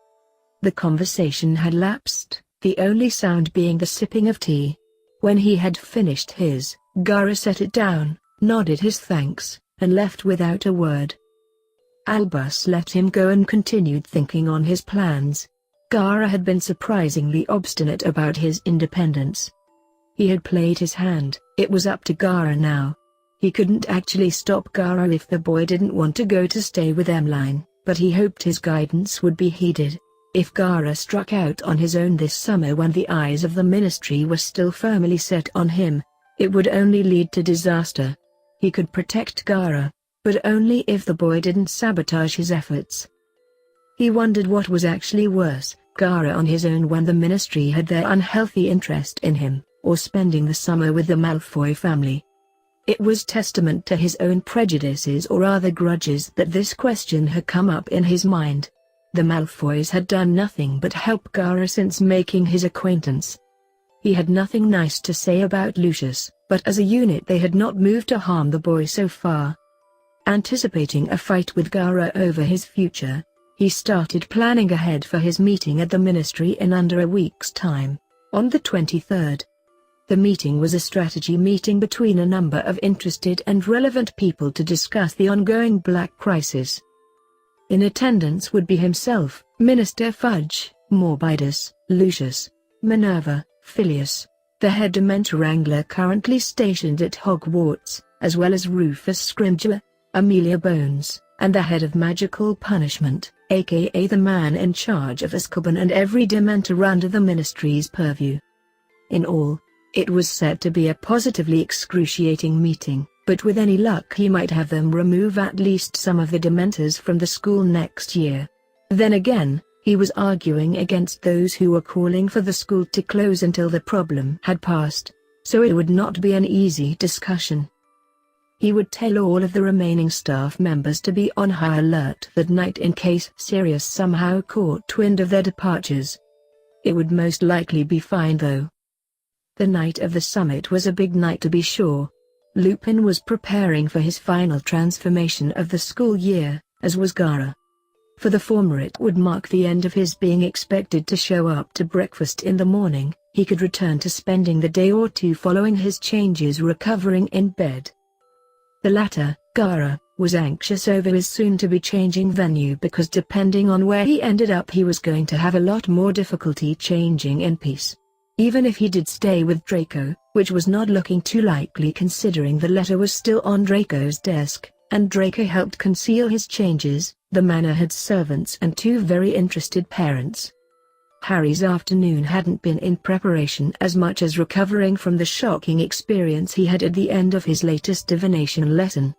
The conversation had lapsed, the only sound being the sipping of tea. When he had finished his, Gara set it down, nodded his thanks, and left without a word. Albus let him go and continued thinking on his plans. Gara had been surprisingly obstinate about his independence. He had played his hand, it was up to Gara now. He couldn't actually stop Gara if the boy didn't want to go to stay with Emmeline, but he hoped his guidance would be heeded. If Gara struck out on his own this summer when the eyes of the Ministry were still firmly set on him, it would only lead to disaster. He could protect Gara, but only if the boy didn't sabotage his efforts. He wondered what was actually worse, Gara on his own when the Ministry had their unhealthy interest in him, or spending the summer with the Malfoy family. It was testament to his own prejudices or other grudges that this question had come up in his mind. The Malfoys had done nothing but help Gara since making his acquaintance. He had nothing nice to say about Lucius, but as a unit they had not moved to harm the boy so far. Anticipating a fight with Gara over his future, he started planning ahead for his meeting at the Ministry in under a week's time, on the 23rd. The meeting was a strategy meeting between a number of interested and relevant people to discuss the ongoing Black Crisis. In attendance would be himself, Minister Fudge, Morbidus, Lucius, Minerva, Filius, the head Dementor Wrangler currently stationed at Hogwarts, as well as Rufus Scrimgeour, Amelia Bones, and the head of Magical Punishment, aka the man in charge of Azkaban and every Dementor under the Ministry's purview. In all, it was said to be a positively excruciating meeting, but with any luck he might have them remove at least some of the Dementors from the school next year. Then again, he was arguing against those who were calling for the school to close until the problem had passed, so it would not be an easy discussion. He would tell all of the remaining staff members to be on high alert that night in case Sirius somehow caught wind of their departures. It would most likely be fine though. The night of the summit was a big night to be sure. Lupin was preparing for his final transformation of the school year, as was Gara. For the former it would mark the end of his being expected to show up to breakfast in the morning. He could return to spending the day or two following his changes recovering in bed. The latter, Gara, was anxious over his soon-to-be changing venue because depending on where he ended up he was going to have a lot more difficulty changing in peace. Even if he did stay with Draco, which was not looking too likely considering the letter was still on Draco's desk, and Draco helped conceal his changes, the manor had servants and two very interested parents. Harry's afternoon hadn't been in preparation as much as recovering from the shocking experience he had at the end of his latest divination lesson.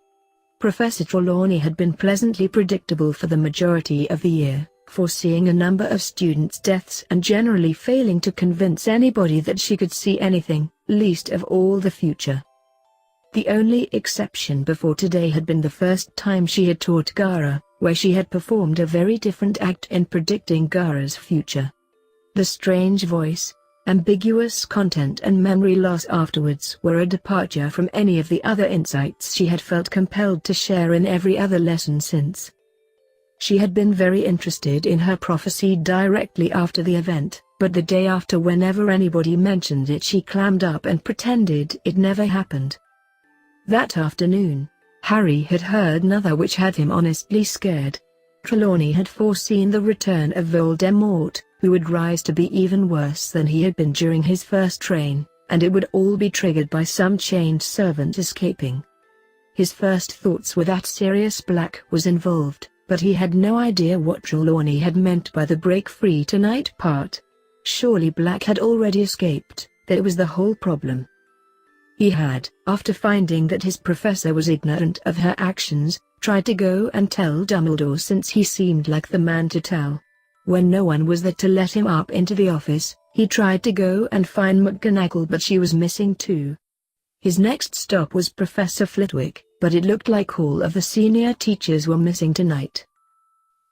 Professor Trelawney had been pleasantly predictable for the majority of the year, foreseeing a number of students' deaths and generally failing to convince anybody that she could see anything, least of all the future. The only exception before today had been the first time she had taught Gara, where she had performed a very different act in predicting Gara's future. The strange voice, ambiguous content and memory loss afterwards were a departure from any of the other insights she had felt compelled to share in every other lesson since. She had been very interested in her prophecy directly after the event, but the day after whenever anybody mentioned it she clammed up and pretended it never happened. That afternoon, Harry had heard another which had him honestly scared. Trelawney had foreseen the return of Voldemort, who would rise to be even worse than he had been during his first reign, and it would all be triggered by some chained servant escaping. His first thoughts were that Sirius Black was involved, but he had no idea what Trelawney had meant by the break free tonight part. Surely Black had already escaped, that was the whole problem. He had, after finding that his professor was ignorant of her actions, tried to go and tell Dumbledore since he seemed like the man to tell. When no one was there to let him up into the office, he tried to go and find McGonagall but she was missing too. His next stop was Professor Flitwick, but it looked like all of the senior teachers were missing tonight.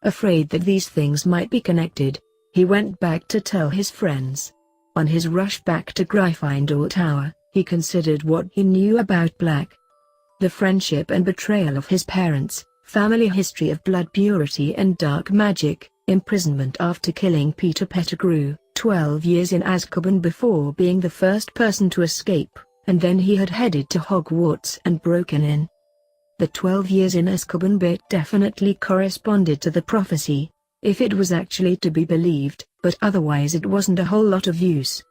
Afraid that these things might be connected, he went back to tell his friends. On his rush back to Gryffindor Tower, he considered what he knew about Black. The friendship and betrayal of his parents, family history of blood purity and dark magic, imprisonment after killing Peter Pettigrew, 12 years in Azkaban before being the first person to escape, and then he had headed to Hogwarts and broken in. The 12 years in Azkaban bit definitely corresponded to the prophecy, if it was actually to be believed, but otherwise it wasn't a whole lot of use.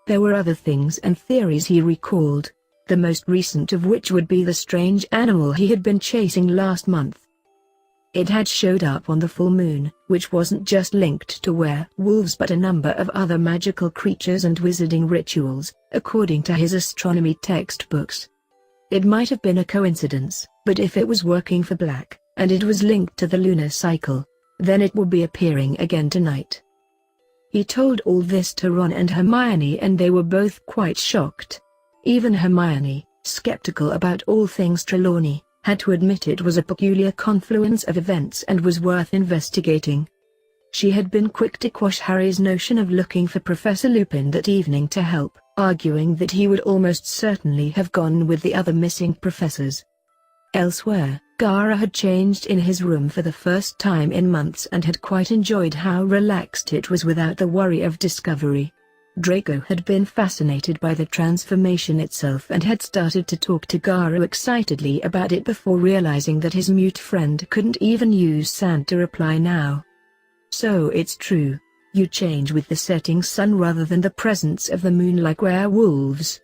There were other things and theories he recalled, the most recent of which would be the strange animal he had been chasing last month. It had showed up on the full moon, which wasn't just linked to werewolves but a number of other magical creatures and wizarding rituals, according to his astronomy textbooks. It might have been a coincidence, but if it was working for Black, and it was linked to the lunar cycle, then it would be appearing again tonight. He told all this to Ron and Hermione and they were both quite shocked. Even Hermione, skeptical about all things Trelawney, had to admit it was a peculiar confluence of events and was worth investigating. She had been quick to quash Harry's notion of looking for Professor Lupin that evening to help, arguing that he would almost certainly have gone with the other missing professors. Elsewhere, Gara had changed in his room for the first time in months and had quite enjoyed how relaxed it was without the worry of discovery. Draco had been fascinated by the transformation itself and had started to talk to Gara excitedly about it before realizing that his mute friend couldn't even use sand to reply now. So it's true, you change with the setting sun rather than the presence of the moon like werewolves.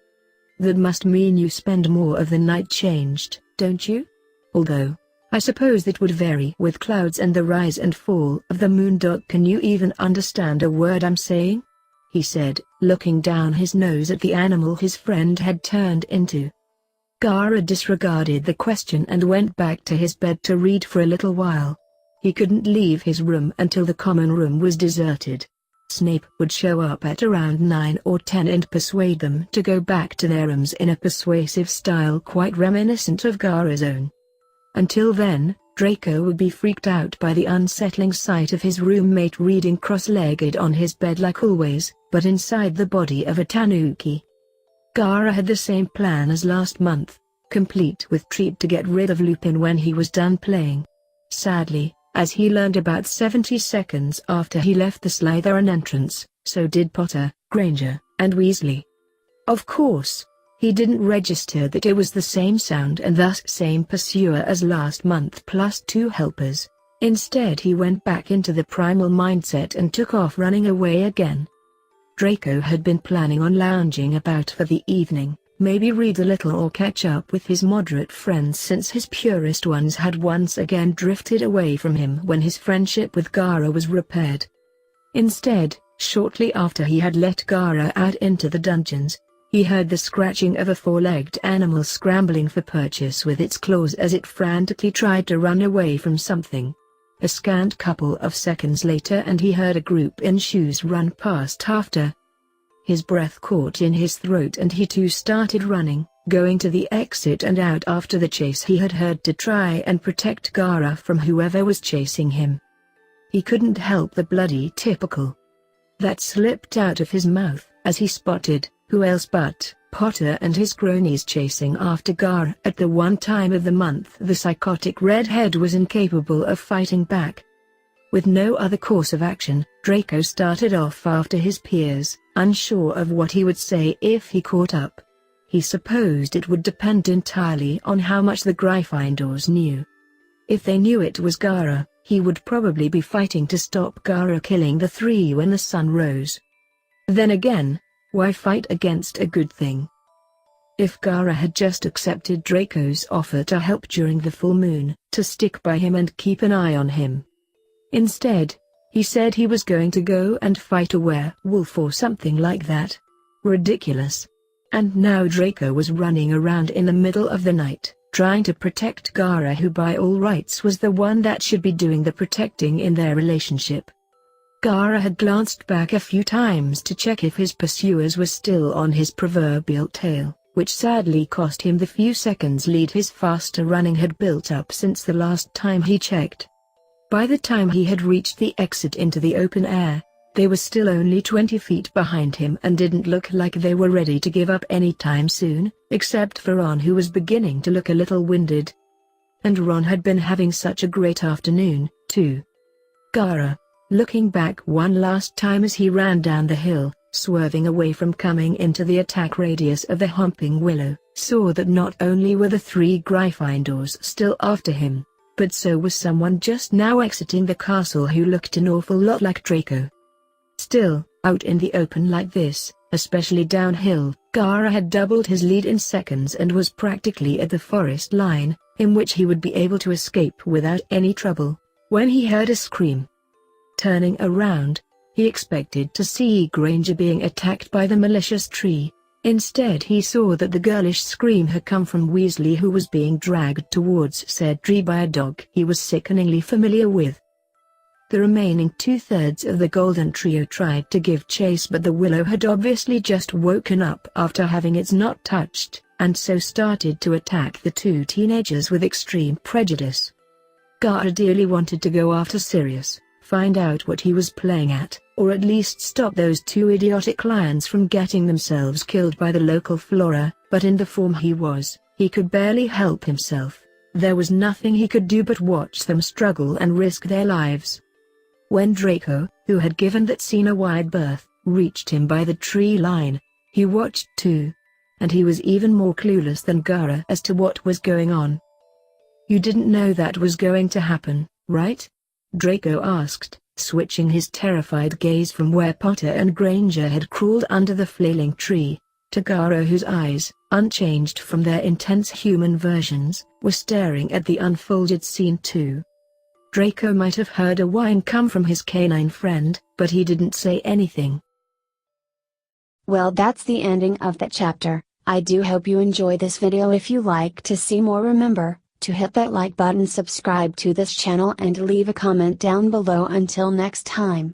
That must mean you spend more of the night changed, don't you? Although, I suppose that would vary with clouds and the rise and fall of the moon. Can you even understand a word I'm saying? He said, looking down his nose at the animal his friend had turned into. Gara disregarded the question and went back to his bed to read for a little while. He couldn't leave his room until the common room was deserted. Snape would show up at around 9 or 10 and persuade them to go back to their rooms in a persuasive style quite reminiscent of Gara's own. Until then, Draco would be freaked out by the unsettling sight of his roommate reading cross-legged on his bed like always, but inside the body of a tanuki. Gara had the same plan as last month, complete with treat to get rid of Lupin when he was done playing. Sadly, as he learned about 70 seconds after he left the Slytherin entrance, so did Potter, Granger, and Weasley. Of course, he didn't register that it was the same sound and thus same pursuer as last month plus 2 helpers. Instead he went back into the primal mindset and took off running away again. Draco had been planning on lounging about for the evening, maybe read a little or catch up with his moderate friends since his purest ones had once again drifted away from him when his friendship with Gara was repaired. Instead, shortly after he had let Gara out into the dungeons, he heard the scratching of a 4-legged animal scrambling for purchase with its claws as it frantically tried to run away from something. A scant couple of seconds later and he heard a group in shoes run past after. His breath caught in his throat and he too started running, going to the exit and out after the chase he had heard to try and protect Gara from whoever was chasing him. He couldn't help the bloody typical that slipped out of his mouth as he spotted, who else but Potter and his cronies chasing after Gara at the one time of the month the psychotic redhead was incapable of fighting back. With no other course of action, Draco started off after his peers, unsure of what he would say if he caught up. He supposed it would depend entirely on how much the Gryffindors knew. If they knew it was Gara, he would probably be fighting to stop Gara killing the 3 when the sun rose. Then again, why fight against a good thing? If Gara had just accepted Draco's offer to help during the full moon, to stick by him and keep an eye on him. Instead, he said he was going to go and fight a werewolf or something like that. Ridiculous. And now Draco was running around in the middle of the night, trying to protect Gara, who by all rights was the one that should be doing the protecting in their relationship. Gara had glanced back a few times to check if his pursuers were still on his proverbial tail, which sadly cost him the few seconds lead his faster running had built up since the last time he checked. By the time he had reached the exit into the open air, they were still only 20 feet behind him and didn't look like they were ready to give up any time soon, except for Ron, who was beginning to look a little winded. And Ron had been having such a great afternoon, too. Gara, looking back one last time as he ran down the hill, swerving away from coming into the attack radius of the Humping Willow, saw that not only were the 3 Gryffindors still after him, but so was someone just now exiting the castle who looked an awful lot like Draco. Still, out in the open like this, especially downhill, Gara had doubled his lead in seconds and was practically at the forest line, in which he would be able to escape without any trouble, when he heard a scream. Turning around, he expected to see Granger being attacked by the malicious tree. Instead he saw that the girlish scream had come from Weasley, who was being dragged towards said tree by a dog he was sickeningly familiar with. The remaining 2/3 of the Golden Trio tried to give chase, but the willow had obviously just woken up after having its knot touched, and so started to attack the 2 teenagers with extreme prejudice. Gara dearly wanted to go after Sirius, find out what he was playing at, or at least stop those 2 idiotic lions from getting themselves killed by the local flora, but in the form he was, he could barely help himself. There was nothing he could do but watch them struggle and risk their lives. When Draco, who had given that scene a wide berth, reached him by the tree line, he watched too. And he was even more clueless than Gara as to what was going on. "You didn't know that was going to happen, right?" Draco asked, switching his terrified gaze from where Potter and Granger had crawled under the flailing tree, to Gara, whose eyes, unchanged from their intense human versions, were staring at the unfolded scene too. Draco might have heard a whine come from his canine friend, but he didn't say anything. Well, that's the ending of that chapter. I do hope you enjoy this video. If you like to see more, remember to hit that like button, subscribe to this channel and leave a comment down below. Until next time.